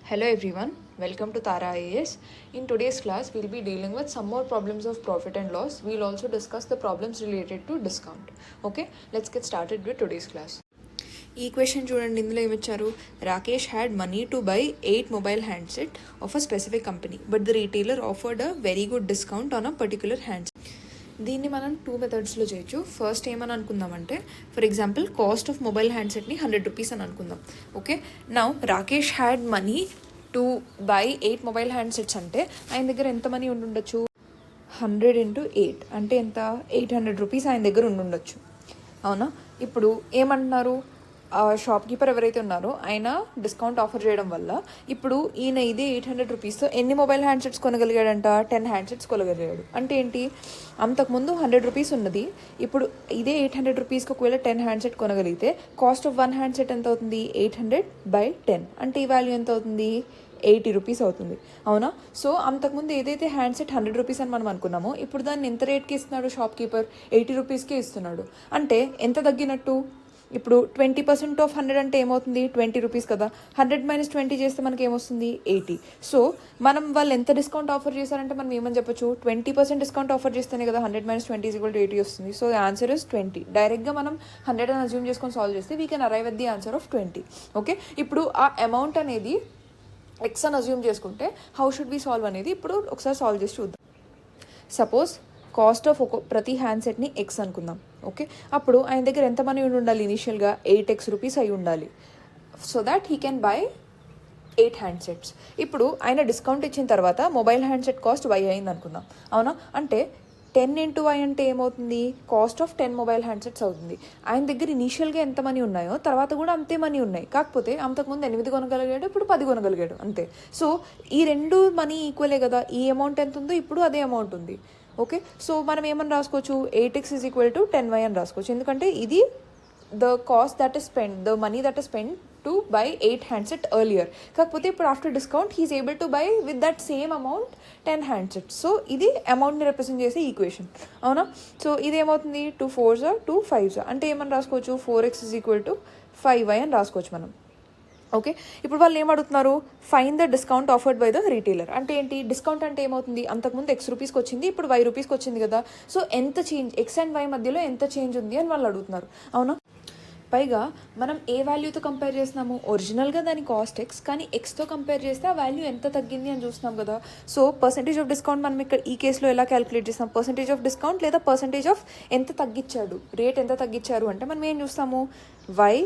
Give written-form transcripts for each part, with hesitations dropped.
Hello everyone, welcome to Tara IAS. In today's class, we'll be dealing with some more problems of profit and loss. We'll also discuss the problems related to discount. Okay, let's get started with today's class. ఈ question చూడండి, ఇందులో ఏమిచ్చారు? Rakesh had money to buy 8 mobile handset of a specific company but the retailer offered a very good discount on a particular handset. దీన్ని మనం 2 మెథడ్స్లో చేయొచ్చు. First ఏమని అనుకుందామంటే, for example cost of mobile హ్యాండ్సెట్ని 100 రూపీస్ అని అనుకుందాం. Okay, now Rakesh had money to buy 8 mobile handsets అంటే ఆయన దగ్గర ఎంత మనీ ఉండుండొచ్చు? 100 × 8 అంటే ఎంత? 800 రూపీస్ ఆయన దగ్గర ఉండుండొచ్చు. అవునా? ఇప్పుడు ఏమంటున్నారు, షాప్ కీపర్ ఎవరైతే ఉన్నారో ఆయన డిస్కౌంట్ ఆఫర్ చేయడం వల్ల ఇప్పుడు ఈయన ఇదే 800 రూపీస్తో ఎన్ని మొబైల్ హ్యాండ్సెట్స్ కొనగలిగాడంట? 10 హ్యాండ్సెట్స్ కొనగలిగాడు. అంటే ఏంటి, అంతకుముందు 100 రూపీస్ ఉన్నది, ఇప్పుడు ఇదే 800 రూపీస్కి ఒకవేళ 10 హ్యాండ్సెట్ కొనగలిగితే కాస్ట్ ఆఫ్ 1 హ్యాండ్సెట్ ఎంత అవుతుంది? 800/10 అంటే ఈ వాల్యూ ఎంత అవుతుంది? 80 రూపీస్ అవుతుంది. అవునా? సో అంతకుముందు ఏదైతే హ్యాండ్సెట్ 100 రూపీస్ అని మనం అనుకున్నామో ఇప్పుడు దాన్ని ఎంత రేట్కి ఇస్తున్నాడు షాప్ కీపర్? 80 రూపీస్కే ఇస్తున్నాడు. అంటే ఎంత తగ్గినట్టు? ఇప్పుడు 20% ఆఫ్ 100 అంటే ఏమవుతుంది? 20 రూపీస్ కదా. 100 - 20 చేస్తే మనకి ఏమొస్తుంది? 80. సో మనం వాళ్ళు ఎంత డిస్కౌంట్ ఆఫర్ చేశారంటే మనం ఏమని చెప్పొచ్చు? 20% డిస్కౌంట్ ఆఫర్ చేస్తేనే కదా 100 - 20 = 80 వస్తుంది. So answer is 20. డైరెక్ట్గా మనం 100 అని అజ్యూమ్ చేసుకొని సాల్వ్ చేస్తే we can arrive at the answer of 20. Okay, ఇప్పుడు ఆ అమౌంట్ అనేది ఎక్స్ అని అజ్యూమ్ చేసుకుంటే హౌ షుడ్ బి సాల్వ్ అనేది ఇప్పుడు ఒకసారి సాల్వ్ చేసి చూద్దాం. సపోజ్ కాస్ట్ ఆఫ్ ప్రతి హ్యాండ్సెట్ని ఎక్స్ అనుకుందాం. ఓకే, అప్పుడు ఆయన దగ్గర ఎంత మనీ ఉండాలి? ఇనీషియల్గా 8x రూపీస్ అయి ఉండాలి, so that he can buy 8 handsets. ఇప్పుడు ఆయన డిస్కౌంట్ ఇచ్చిన తర్వాత మొబైల్ హ్యాండ్సెట్ కాస్ట్ y అయింది అనుకుందాం. అవునా? అంటే 10 × y అంటే ఏమవుతుంది? కాస్ట్ ఆఫ్ 10 మొబైల్ హ్యాండ్సెట్స్ అవుతుంది. ఆయన దగ్గర ఇనీషియల్గా ఎంత మనీ ఉన్నాయో తర్వాత కూడా అంతే మనీ ఉన్నాయి, కాకపోతే అంతకుముందు 8 కొనగలిగాడు, ఇప్పుడు 10 కొనగలిగాడు అంతే. సో ఈ రెండు మనీ ఈక్వలే కదా. ఈ అమౌంట్ ఎంత ఉందో ఇప్పుడు అదే అమౌంట్ ఉంది. ఓకే, సో మనం ఏమని రాసుకోవచ్చు? 8x = 10y అని రాసుకోవచ్చు. ఎందుకంటే ఇది the cost that is spend, the money that is spend to buy 8 handset earlier. కాకపోతే ఇప్పుడు after discount he is able to buy with that same amount 10 handsets. So ఇది అమౌంట్ని రిప్రజెంట్ చేసే ఈక్వేషన్. అవునా? సో ఇది ఏమవుతుంది? 2 4s 2 5s అంటే ఏమని రాసుకోవచ్చు? 4x = 5y అని రాసుకోవచ్చు మనం. ఓకే, ఇప్పుడు వాళ్ళు ఏమడుగుతున్నారు? Find the discount offered by the retailer. అంటే ఏంటి? డిస్కౌంట్ అంటే ఏమవుతుంది? అంతకుముందు x రూపీస్కి వచ్చింది, ఇప్పుడు y రూపీస్కి వచ్చింది కదా. సో ఎంత చేంజ్, x అండ్ y మధ్యలో ఎంత చేంజ్ ఉంది అని వాళ్ళు అడుగుతున్నారు. అవునా? పైగా మనం ఏ వాల్యూతో కంపేర్ చేస్తున్నాము? ఒరిజినల్గా దాని కాస్ట్ x, కానీ ఎక్స్తో కంపేర్ చేస్తే ఆ వాల్యూ ఎంత తగ్గింది అని చూస్తున్నాం కదా. సో పర్సంటేజ్ ఆఫ్ డిస్కౌంట్ మనం ఇక్కడ ఈ కేసులో ఎలా క్యాలిక్యులేట్ చేస్తాం? పర్సంటేజ్ ఆఫ్ డిస్కౌంట్ లేదా పర్సంటేజ్ ఆఫ్ ఎంత తగ్గించాడు, రేట్ ఎంత తగ్గించారు అంటే మనం ఏం చూస్తాము? y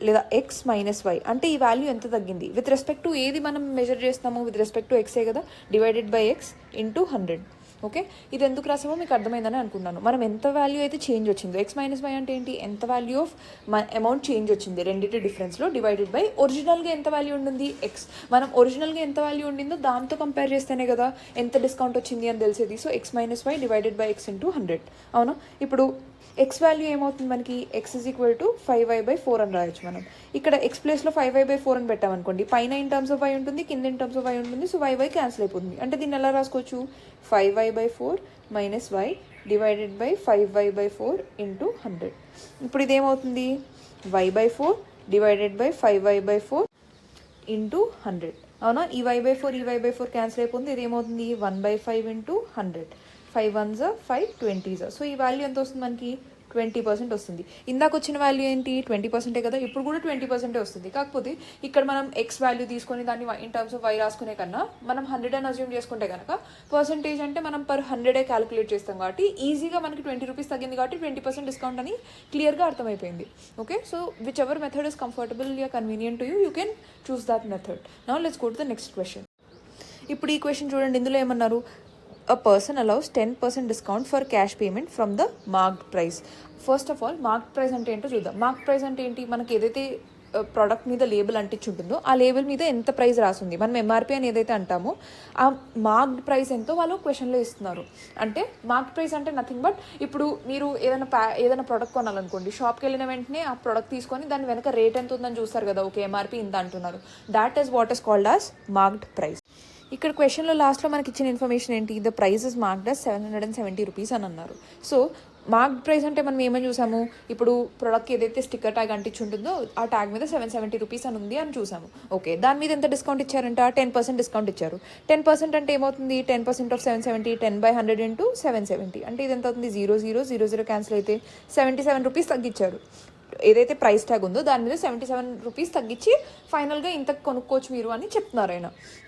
లేదా x - y అంటే ఈ వాల్యూ ఎంత తగ్గింది విత్ రెస్పెక్ట్ టు ఏది మనం మెజర్ చేస్తాము? విత్ రెస్పెక్ట్ టు ఎక్సే కదా, / x × 100. ఓకే, ఇది ఎందుకు రాసామో మీకు అర్థమైందని అనుకున్నాను. మనం ఎంత వాల్యూ అయితే చేంజ్ వచ్చిందో, x - y అంటే ఏంటి? ఎంత వాల్యూ ఆఫ్ అమౌంట్ చేంజ్ వచ్చింది రెండింటి డిఫరెన్స్లో, / ఒరిజినల్గా ఎంత వాల్యూ ఉండింది? x. మనం ఒరిజినల్గా ఎంత వాల్యూ ఉండిందో దాంతో కంపేర్ చేస్తేనే కదా ఎంత డిస్కౌంట్ వచ్చింది అని తెలిసేది. So x - y / x × 100. అవునా? ఇప్పుడు x వాల్యూ ఏమవుతుంది మనకి? x = 5y/4 అని రాయొచ్చు మనం. ఇక్కడ x ప్లేస్లో 5y/4 అని పెట్టామనుకోండి, పైన ఇన్ టర్మ్స్ ఆఫ్ y ఉంటుంది, కింద ఇన్ టర్మ్స్ ఆఫ్ y ఉంటుంది. సో y క్యాన్సిల్ అయిపోతుంది. అంటే దీన్ని ఎలా రాసుకోవచ్చు? 5y/4 - y / 5y/4 × 100. ఇప్పుడు ఇదేమవుతుంది? y/4 / 5y/4 × 100. అవునా? ఈ y/4 క్యాన్సిల్ అయిపోతుంది. ఇది ఏమవుతుంది? 1/5 × 100. 5 1s 5 20s. సో ఈ వాల్యూ ఎంత వస్తుంది మనకి? 20% వస్తుంది. ఇందాక వచ్చిన వాల్యూ ఏంటి? 20% కదా. ఇప్పుడు కూడా 20% వస్తుంది. కాకపోతే ఇక్కడ మనం x వాల్యూ తీసుకొని దాన్ని ఇన్ టర్మ్స్ ఆఫ్ y రాసుకునే కన్నా మనం 100 అని అజ్యూమ్ చేసుకుంటే కనుక పర్సంటేజ్ అంటే మనం per 100 క్యాలిక్యులేట్ చేస్తాం కాబట్టి ఈజీగా మనకి 20 రూపీస్ తగ్గింది కాబట్టి 20% డిస్కౌంట్ అని క్లియర్గా అర్థమైపోయింది. Okay, so which ever method is comfortable yeah convenient to you can choose that method. Now let's go to the next question. ఇప్పుడు ఈ క్వశ్చన్ చూడండి, ఇందులో ఏమన్నారు? A person allows 10% discount for cash payment from the marked price. First of all marked price అంటే ఏంటో చూద్దాం. Marked price అంటే ఏంటి? మనకి ఏదైతే ప్రోడక్ట్ మీద లేబుల్ అంటించి ఉంటుందో ఆ లేబుల్ మీద ఎంత ప్రైస్ రాసింది, మనం ఎంఆర్పీ అని ఏదైతే అంటామో ఆ మార్క్డ్ ప్రైస్ ఎంతో వాళ్ళు క్వశ్చన్లో ఇస్తున్నారు. అంటే మార్క్డ్ ప్రైస్ అంటే నథింగ్ బట్, ఇప్పుడు మీరు ఏదైనా ప్రోడక్ట్ కొనాలనుకోండి, షాప్కి వెళ్ళిన వెంటనే ఆ ప్రోడక్ట్ తీసుకొని దాని వెనక రేట్ ఎంత ఉందని చూస్తారు కదా. ఓకే, ఎంఆర్పీ ఇంత అంటున్నారు. That is what is called as marked price. ఇక్కడ క్వశ్చన్లో లాస్ట్లో మనకి ఇచ్చిన ఇన్ఫర్మేషన్ ఏంటి? The price is marked as 770 rupees అని అన్నారు. సో మార్క్ ప్రైస్ అంటే మనం ఏమని చూసాము, ఇప్పుడు ప్రోడక్ట్కి ఏదైతే స్టిక్కర్ ట్యాగ్ అంటించి ఉంటుందో ఆ ట్యాగ్ మీద 770 రూపీస్ అని ఉంది అని చూసాము. ఓకే, దాని మీద ఎంత డిస్కౌంట్ ఇచ్చారంట, 10% డిస్కౌంట్ ఇచ్చారు. 10% అంటే ఏమవుతుంది, 10% ఆఫ్ 770, 10/100 ఇంటూ 770 అంటే ఇది ఎంత అవుతుంది, 0000 క్యాన్సిల్ అయితే 77 రూపీస్ తగ్గించారు. ఏదైతే ప్రైస్ ట్యాగ్ ఉందో దాని మీద 77 రూపీస్ తగ్గించి ఫైనల్గా ఇంత కొనుక్కోవచ్చు మీరు అని చెప్తున్నారు ఆయన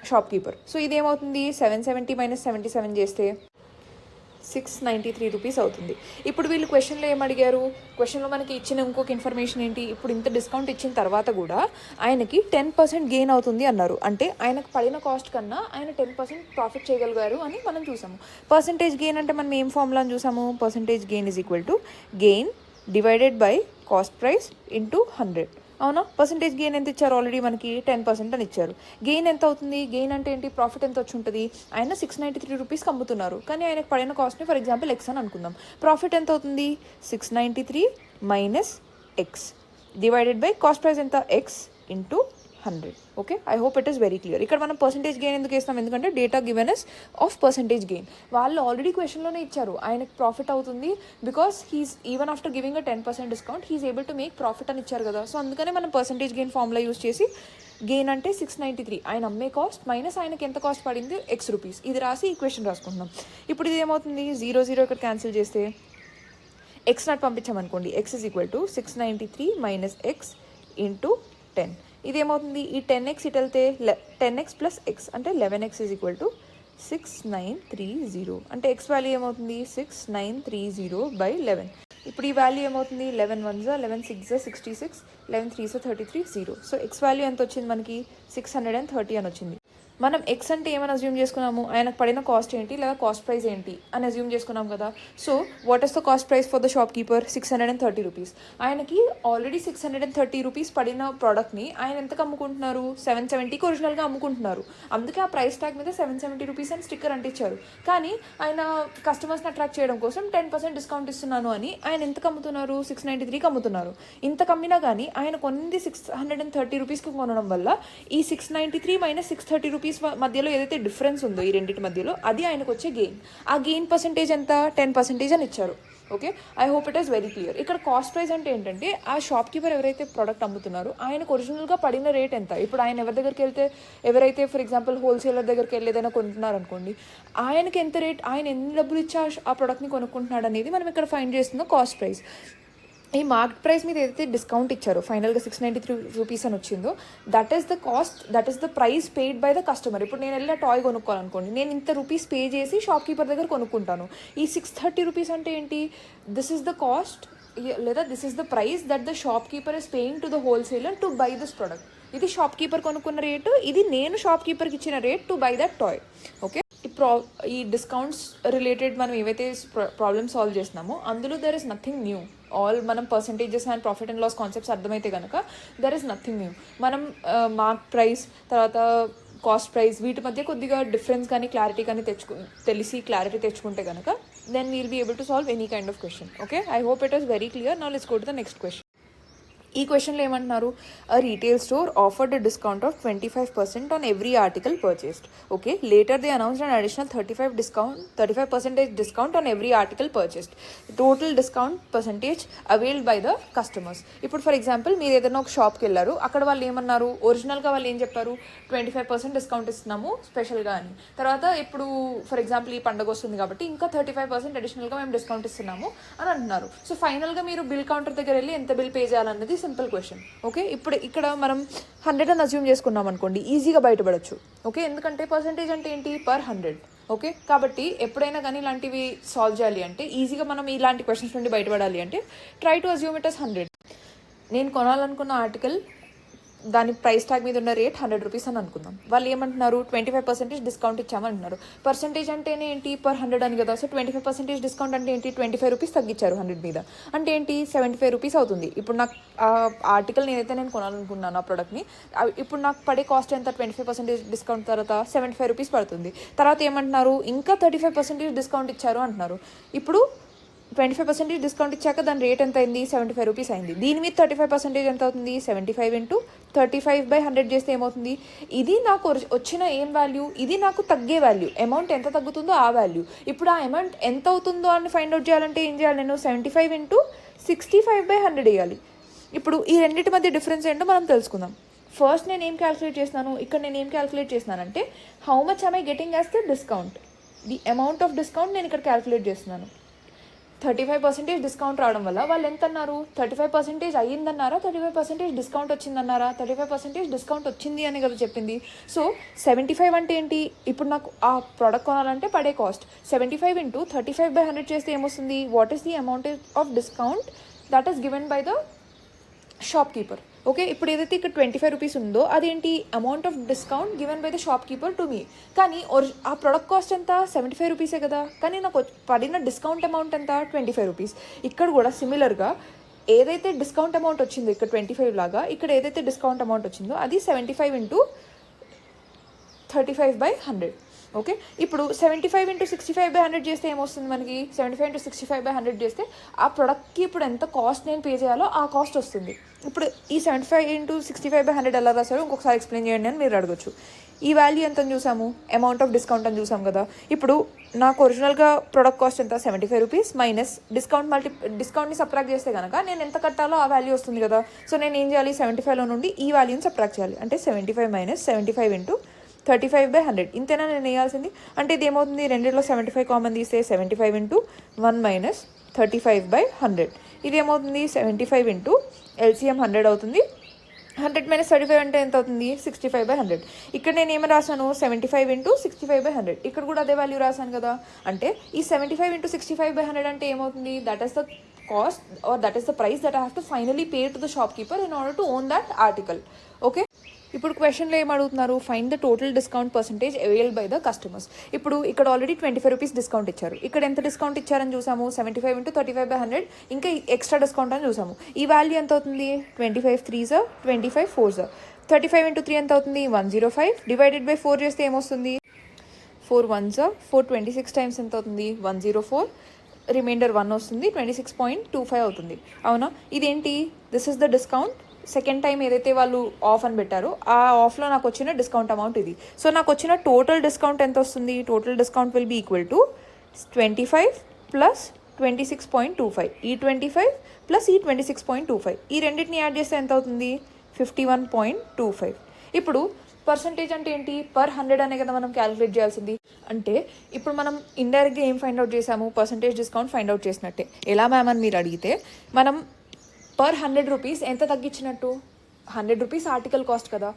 షాప్ కీపర్. సో ఇదేమవుతుంది, 770 - 77 చేస్తే 693 రూపీస్ అవుతుంది. ఇప్పుడు వీళ్ళు క్వశ్చన్లో ఏమడిగారు, క్వశ్చన్లో మనకి ఇచ్చిన ఇంకొక ఇన్ఫర్మేషన్ ఏంటి, ఇప్పుడు ఇంత డిస్కౌంట్ ఇచ్చిన తర్వాత కూడా ఆయనకి 10% గెయిన్ అవుతుంది అన్నారు. అంటే ఆయనకు పడిన కాస్ట్ కన్నా ఆయన 10% ప్రాఫిట్ చేయగలిగారు అని మనం చూసాము. పర్సంటేజ్ గెయిన్ అంటే మనం ఏం ఫార్ములా అని చూసాము, percentage gain is equal to gain divided by cost price into 100. అవునా, పర్సంటేజ్ గెయిన్ ఎంత ఇచ్చారు, ఆల్రెడీ మనకి 10% అని ఇచ్చారు. గెయిన్ ఎంత అవుతుంది, గెయిన్ అంటే ఏంటి, ప్రాఫిట్ ఎంత వచ్చి ఉంటుంది, ఆయన 693 రూపీస్కి అమ్ముతున్నారు కానీ ఆయనకు పడిన కాస్ట్ని ఫర్ ఎగ్జాంపుల్ ఎక్స్ అని అనుకుందాం. ప్రాఫిట్ ఎంత అవుతుంది, 693 minus x divided by cost price ఎంత, x into 100. Okay, I hope it is very clear. ఇక్కడ మనం పర్సంటేజ్ గెయిన్ ఎందుకు వేస్తాం, ఎందుకంటే data given is of percentage gain వాళ్ళు ఆల్రెడీ క్వశ్చన్లోనే ఇచ్చారు. ఆయనకు ప్రాఫిట్ అవుతుంది because he's even after giving a 10% discount he's able to make profit అని ఇచ్చారు కదా. సో అందుకనే మనం పర్సంటేజ్ గెయిన్ ఫార్ములా యూస్ చేసి గెయిన్ అంటే 693 ఆయన అమ్మే కాస్ట్ మైనస్ ఆయనకి ఎంత కాస్ట్ పడింది ఎక్స్ రూపీస్, ఇది రాసి ఈక్వేషన్ రాసుకుంటున్నాం. ఇప్పుడు ఇది ఏమవుతుంది, 0 ఇక్కడ క్యాన్సిల్ చేస్తే ఎక్స్ నాట్ పంపించామనుకోండి, x is equal to 693 minus x into 10. ఇదేమవుతుంది, ఈ 10x ఇటు వెళ్తే 10x ప్లస్ ఎక్స్ అంటే 11x ఈజ్ ఈక్వల్ టు 6930 అంటే ఎక్స్ వాల్యూ ఏమవుతుంది 6930/11. ఇప్పుడు ఈ వాల్యూ ఏమవుతుంది 11 1 11 6 66 11 3 33 0. సో ఎక్స్ వాల్యూ ఎంత వచ్చింది మనకి 630 అని వచ్చింది. మనం ఎక్స్ అంటే ఏమని అజ్యూమ్ చేసుకున్నాము, ఆయనకు పడిన కాస్ట్ ఏంటి లేదా కాస్ట్ ప్రైస్ ఏంటి అని అజ్యూమ్ చేసుకున్నాం కదా. So what is the cost price for the shop keeper, 630 rupees. ఆయనకి ఆల్రెడీ 630 రూపీస్ పడిన ప్రోడక్ట్ని ఆయన ఎంతకు అమ్ముకుంటున్నారు, 770కి ఒరిజినల్గా అమ్ముకుంటున్నారు. అందుకే ఆ ప్రైస్ ట్యాగ్ మీద 770 రూపీస్ అని స్టిక్కర్ అంటించారు. కానీ ఆయన కస్టమర్స్ని అట్రాక్ట్ చేయడం కోసం 10% డిస్కౌంట్ ఇస్తున్నాను అని ఆయన ఎంతకు అమ్ముతున్నారు, 693కి అమ్ముతున్నారు. ఇంత కమ్మినా కానీ ఆయన కొన్నది 630 రూపీస్కి కొనడం వల్ల ఈ 693 మైనస్ 630 రూపీస్ మధ్యలో ఏదైతే డిఫరెన్స్ ఉందో ఈ రెండింటి మధ్యలో అది ఆయనకు వచ్చే గెయిన్. ఆ గెయిన్ పర్సెంటేజ్ ఎంత, 10% అని ఇచ్చారు. Okay, I hope it is very clear. ఇక్కడ కాస్ట్ ప్రైస్ అంటే ఏంటంటే ఆ షాప్ కీపర్ ఎవరైతే ప్రోడక్ట్ అమ్ముతున్నారో ఆయనకు ఒరిజినల్గా పడిన రేట్ ఎంత. ఇప్పుడు ఆయన ఎవరి దగ్గరికి వెళ్తే, ఎవరైతే ఫర్ ఎగ్జాంపుల్ హోల్సేలర్ దగ్గరికి వెళ్ళి ఏదైనా కొంటున్నారు అనుకోండి, ఆయనకి ఎంత రేట్, ఆయన ఎన్ని డబ్బులు ఇచ్చి ఆ ప్రోడక్ట్ని కొనుక్కుంటున్నాడు అనేది మనం ఇక్కడ ఫైండ్ చేస్తుందో కాస్ట్ ప్రైస్. ఈ మార్కెట్ ప్రైస్ మీద ఏదైతే డిస్కౌంట్ ఇచ్చారో ఫైనల్గా 693 రూపీస్ అని వచ్చిందో that is the cost, that is the price paid by the customer. ఇప్పుడు నేను వెళ్ళి టాయ్ కొనుక్కోవాలనుకోండి, నేను ఇంత రూపీస్ పే చేసి షాప్ కీపర్ దగ్గర కొనుక్కుంటాను. ఈ 630 రూపీస్ అంటే ఏంటి, దిస్ ఈస్ ద కాస్ట్ లేదా this is the price that the shop keeper is paying to the wholesaler to buy this product. ఇది షాప్ కీపర్ కొనుక్కున్న రేటు, ఇది నేను షాప్ కీపర్కి ఇచ్చిన rate to buy that toy. Okay, ఈ డిస్కౌంట్స్ రిలేటెడ్ మనం ఏవైతే ప్రాబ్లమ్ సాల్వ్ చేస్తున్నామో అందులో there is nothing new. All మనం percentages and profit and loss concepts అర్థమైతే కనుక దెర్ ఇస్ నథింగ్ న్యూ. మనం మార్క్ ప్రైస్ తర్వాత కాస్ట్ ప్రైస్ వీటి మధ్య కొద్దిగా డిఫరెన్స్ కానీ క్లారిటీ కానీ తెలిసి క్లారిటీ తెచ్చుకుంటే కనుక then we'll be able to solve any kind of question. Okay, I hope it is very clear. Now let's go to the next question. ఈ క్వశ్చన్లో ఏమంటున్నారు, a retail store offered a discount of 25% on every article purchased. Okay, later they announced an additional 35% discount on every article purchased. Total discount percentage availed by the customers. ఇప్పుడు for example మీరు ఏదైనా ఒక షాప్కి వెళ్ళారు, అక్కడ వాళ్ళు ఏమన్నారు, ఒరిజినల్గా వాళ్ళు ఏం చెప్పారు, 25% డిస్కౌంట్ ఇస్తున్నాము స్పెషల్గా అని. తర్వాత ఇప్పుడు ఫర్ ఎగ్జాంపుల్ ఈ పండుగ వస్తుంది కాబట్టి ఇంకా 35% అడిషనల్గా మేము డిస్కౌంట్ ఇస్తున్నాము అని అంటున్నారు. సో ఫైనల్గా మీరు బిల్ కౌంటర్ దగ్గర వెళ్ళి ఎంత బిల్ పే చేయాలన్నది సింపుల్ క్వశ్చన్. ఓకే, ఇప్పుడు ఇక్కడ మనం 100 అని అజ్యూమ్ చేసుకున్నాం అనుకోండి, ఈజీగా బయటపడచ్చు. ఓకే, ఎందుకంటే పర్సంటేజ్ అంటే ఏంటి, పర్ 100. ఓకే, కాబట్టి ఎప్పుడైనా కానీ ఇలాంటివి సాల్వ్ చేయాలి అంటే ఈజీగా మనం ఇలాంటి క్వశ్చన్స్ నుండి బయటపడాలి అంటే try to assume it as 100. నేను కొనాలనుకున్న ఆర్టికల్ దాని ప్రైస్ ట్యాగ్ మీద ఉన్న రేట్ 100 రూపీస్ అని అనుకుందాం. వాళ్ళు ఏమంటున్నారు, 25% డిస్కౌంట్ ఇచ్చామంటున్నారు. పర్సంటేజ్ అంటేనే ఏంటి, పర్ 100 అని కదా. సో 25% డిస్కౌంట్ అంటే ఏంటి, 25 రూపీస్ తగ్గించారు 100 మీద, అంటే ఏంటి 75 రూపీస్ అవుతుంది. ఇప్పుడు నాకు ఆ ఆర్టికల్ నేను కొనాలనుకున్నాను ఆ ప్రోడక్ట్ని, ఇప్పుడు నాకు పడే కాస్ట్ ఎంత, 25% డిస్కౌంట్ తర్వాత 75 రూపీస్ పడుతుంది. తర్వాత ఏమంటున్నారు, ఇంకా 35% డిస్కౌంట్ ఇచ్చారు అంటున్నారు. ఇప్పుడు 25% డిస్కౌంట్ ఇచ్చాక దాని రేట్ ఎంత అయింది, 75 రూపీస్ అయింది. దీని మీద 35% ఎంత అవుతుంది, 75 ఇంటూ 35/100 చేస్తే ఏమవుతుంది, ఇది నాకు వచ్చిన ఏం వాల్యూ, ఇది నాకు తగ్గే వాల్యూ, అమౌంట్ ఎంత తగ్గుతుందో ఆ వాల్యూ. ఇప్పుడు ఆ అమౌంట్ ఎంత అవుతుందో అని ఫైండ్ అవుట్ చేయాలంటే ఏం చేయాలి, నేను 75 ఇంటూ 65/100 వేయాలి. ఇప్పుడు ఈ రెండింటి మధ్య డిఫరెన్స్ ఏంటో మనం తెలుసుకుందాం. ఫస్ట్ నేను ఏం క్యాలిక్యులేట్ చేస్తున్నాను, ఇక్కడ నేను ఏం క్యాలిక్యులేట్ చేస్తున్నానంటే how much I getting as the discount, the amount of discount నేను ఇక్కడ క్యాలిక్యులేట్ చేస్తున్నాను. 35% డిస్కౌంట్ రావడం వల్ల వాళ్ళు ఎంత అన్నారు, 35% అయ్యిందన్నారా, 35% డిస్కౌంట్ వచ్చిందన్నారా, 35% డిస్కౌంట్ వచ్చింది అని కదా చెప్పింది. సో 75 అంటే ఏంటి, ఇప్పుడు నాకు ఆ ప్రోడక్ట్ కొనాలంటే పడే కాస్ట్. 75 ఇంటూ 35/100 చేస్తే ఏమొస్తుంది, what is the amount of discount that is given by the shopkeeper. Okay, ఇప్పుడు ఏదైతే ఇక్కడ 25 రూపీస్ ఉందో అదేంటి, amount of discount given by the shopkeeper to me. కానీ ఆ ప్రొడక్ట్ కాస్ట్ ఎంత, 75 రూపీసే కదా, కానీ నాకు పడిన డిస్కౌంట్ అమౌంట్ ఎంత, 25 రూపీస్. ఇక్కడ కూడా సిమిలర్గా ఏదైతే డిస్కౌంట్ అమౌంట్ వచ్చిందో ఇక్కడ 25 లాగా ఇక్కడ ఏదైతే డిస్కౌంట్ అమౌంట్ వచ్చిందో అది 75 ఇంటూ 35/100. ఓకే, ఇప్పుడు 75 ఇంటూ 65/100 చేస్తే ఏమొస్తుంది మనకి, 75 ఇంటూ 65/100 చేస్తే ఆ ప్రొడక్ట్కి ఇప్పుడు ఎంత కాస్ట్ నేను పే చేయాలో ఆ కాస్ట్ వస్తుంది. ఇప్పుడు ఈ 75 ఇంటూ 65/100 ఎలా రాసారో ఇంకొకసారి ఎక్స్ప్లెయిన్ చేయండి అని మీరు అడగచ్చు. ఈ వాల్యూ ఎంత అని చూసాము, అమౌంట్ ఆఫ్ డిస్కౌంట్ అని చూసాం కదా. ఇప్పుడు నాకు ఒరిజినల్గా ప్రొడక్ట్ కాస్ట్ ఎంత, 75 రూపీస్ మైనస్ డిస్కౌంట్ని సబ్ట్రాక్ట్ చేస్తే కనుక నేను ఎంత కట్టాలో ఆ వాల్యూ వస్తుంది కదా. సో నేను ఏం చేయాలి, 75లో నుండి ఈ వాల్యూని సబ్ట్రాక్ట్ చేయాలి. అంటే 75 మైనస్ 75 ఇంటూ 35/100 ఇంతేనా నేను వేయాల్సింది. అంటే ఇది ఏమవుతుంది, రెండిట్లో 75 కామన్ తీస్తే 75 ఇంటూ 1 మైనస్ 35/100. ఇది ఏమవుతుంది, 75 ఇంటూ LCM 100 అవుతుంది. 100 మైనస్ 35 అంటే ఎంత అవుతుంది, 65/100. ఇక్కడ నేను ఏమి రాశాను, 75 ఇంటూ 65/100. ఇక్కడ కూడా అదే వాల్యూ రాశాను కదా. అంటే ఈ 75 ఇంటూ 65/100 అంటే ఏమవుతుంది, that is the cost or that is the price that I have to finally pay to the shopkeeper in order to own that article. Okay, ఇప్పుడు క్వశ్చన్లో ఏం అడుగుతున్నారు, find the total discount percentage avail by the customers. ఇప్పుడు ఇక్కడ already 25 rupees discount ఇచ్చారు, ఇక్కడ ఎంత discount ఇచ్చారని చూసాము, 75 ఇంటూ 35/100, ఇంకా ఎక్స్ట్రా డిస్కౌంట్ అని చూసాము. ఈ వాల్యూ ఎంత అవుతుంది, 25 3s 25 4s. 35 ఇంటూ 3 ఎంత అవుతుంది, 105 డివైడెడ్ బై 4 చేస్తే ఏమొస్తుంది, 4 1s 4, 26 టైమ్స్ ఎంత అవుతుంది, 104, రిమైండర్ 1 వస్తుంది, 26.25 అవుతుంది. అవునా, ఇదేంటి, this is the discount. Second time ఏదైతే వాళ్ళు ఆఫ్ అని పెట్టారో ఆ ఆఫ్లో నాకు వచ్చిన డిస్కౌంట్ అమౌంట్ ఇది. సో నాకు వచ్చిన టోటల్ డిస్కౌంట్ ఎంత వస్తుంది, total discount will be equal to 25 plus 26.25, ఈ 25 ప్లస్ ఈ 26.25, ఈ రెండింటిని యాడ్ చేస్తే ఎంత అవుతుంది, 51.25. ఇప్పుడు పర్సంటేజ్ అంటే ఏంటి, పర్ 100 అనే కదా మనం క్యాలిక్యులేట్ చేయాల్సింది. అంటే ఇప్పుడు మనం ఇండైరెక్ట్గా ఏం ఫైండ్ అవుట్ చేసాము, పర్సంటేజ్ డిస్కౌంట్ ఫైండ్ అవుట్ చేసినట్టే. ఎలా మ్యామ్ అని మీరు అడిగితే, మనం పర్ 100 రూపీస్ ఎంత తగ్గించినట్టు, 100 రూపీస్ ఆర్టికల్ కాస్ట్ కదా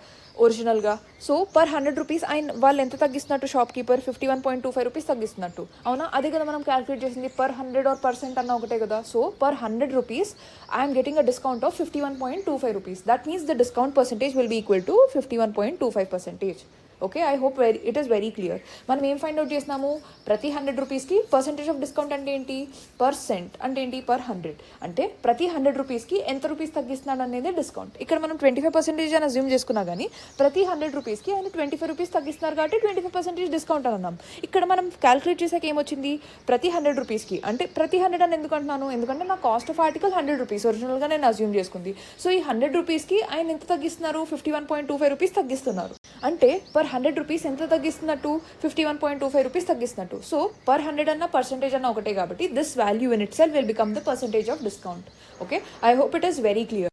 ఒరిజినల్గా. సో పర్ 100 రూపీస్ వాళ్ళు ఎంత తగ్గిస్తున్నట్టు, షాప్ కీపర్ 51.25 రూపీస్ తగ్గిస్తున్నట్టు. అవునా, అదే కదా మనం క్యాలిక్యులేట్ చేసింది, పర్ 100 ఆర్ % అన్న ఒకటే కదా. So per 100 rupees I'm getting a discount of 51.25 rupees. That means the discount percentage will be equal to 51.25%. Okay, I hope it is very clear. మనం ఏం ఫైండ్ అవుట్ చేసినాము, ప్రతి 100 రూపీస్కి పర్సంటేజ్ ఆఫ్ డిస్కౌంట్ అంటే ఏంటి, పర్సెంట్ అంటే ఏంటి, per 100. అంటే ప్రతి 100 రూపీస్కి ఎంత రూపీస్ తగ్గిస్తున్నాడు అనేది డిస్కౌంట్. ఇక్కడ మనం 25% అని అజ్యూమ్ చేసుకున్నా కానీ ప్రతి 100 రూపీస్కి ఆయన 25 రూపీస్ తగ్గిస్తున్నారు కాబట్టి 25% డిస్కౌంట్ అని అన్నాం. ఇక్కడ మనం క్యాలిక్యులేట్ చేసాక ఏమొచ్చింది, ప్రతి 100 రూపీస్కి. అంటే ప్రతి 100 అని ఎందుకు అంటున్నాను, ఎందుకంటే నా కాస్ట్ ఆఫ్ ఆర్టికల్ 100 రూపీస్ ఒరిజినల్గా నేను అజ్యూమ్ చేసుకుంది. సో ఈ 100 రూపీస్కి ఆయన ఎంత తగ్గిస్తున్నారు, 51.25 రూపీస్ తగ్గిస్తున్నారు. అంటే పర్ 100 రూపీస్ ఎంత తగ్గిస్తున్నట్టు, 51.25 రూపీస్ తగ్గిస్తున్నట్టు. సో పర్ 100 అన్న పర్సంటేజ్ అన్న ఒకటే కాబట్టి this value in it self will become the percentage of discount. Okay, I hope it is very clear.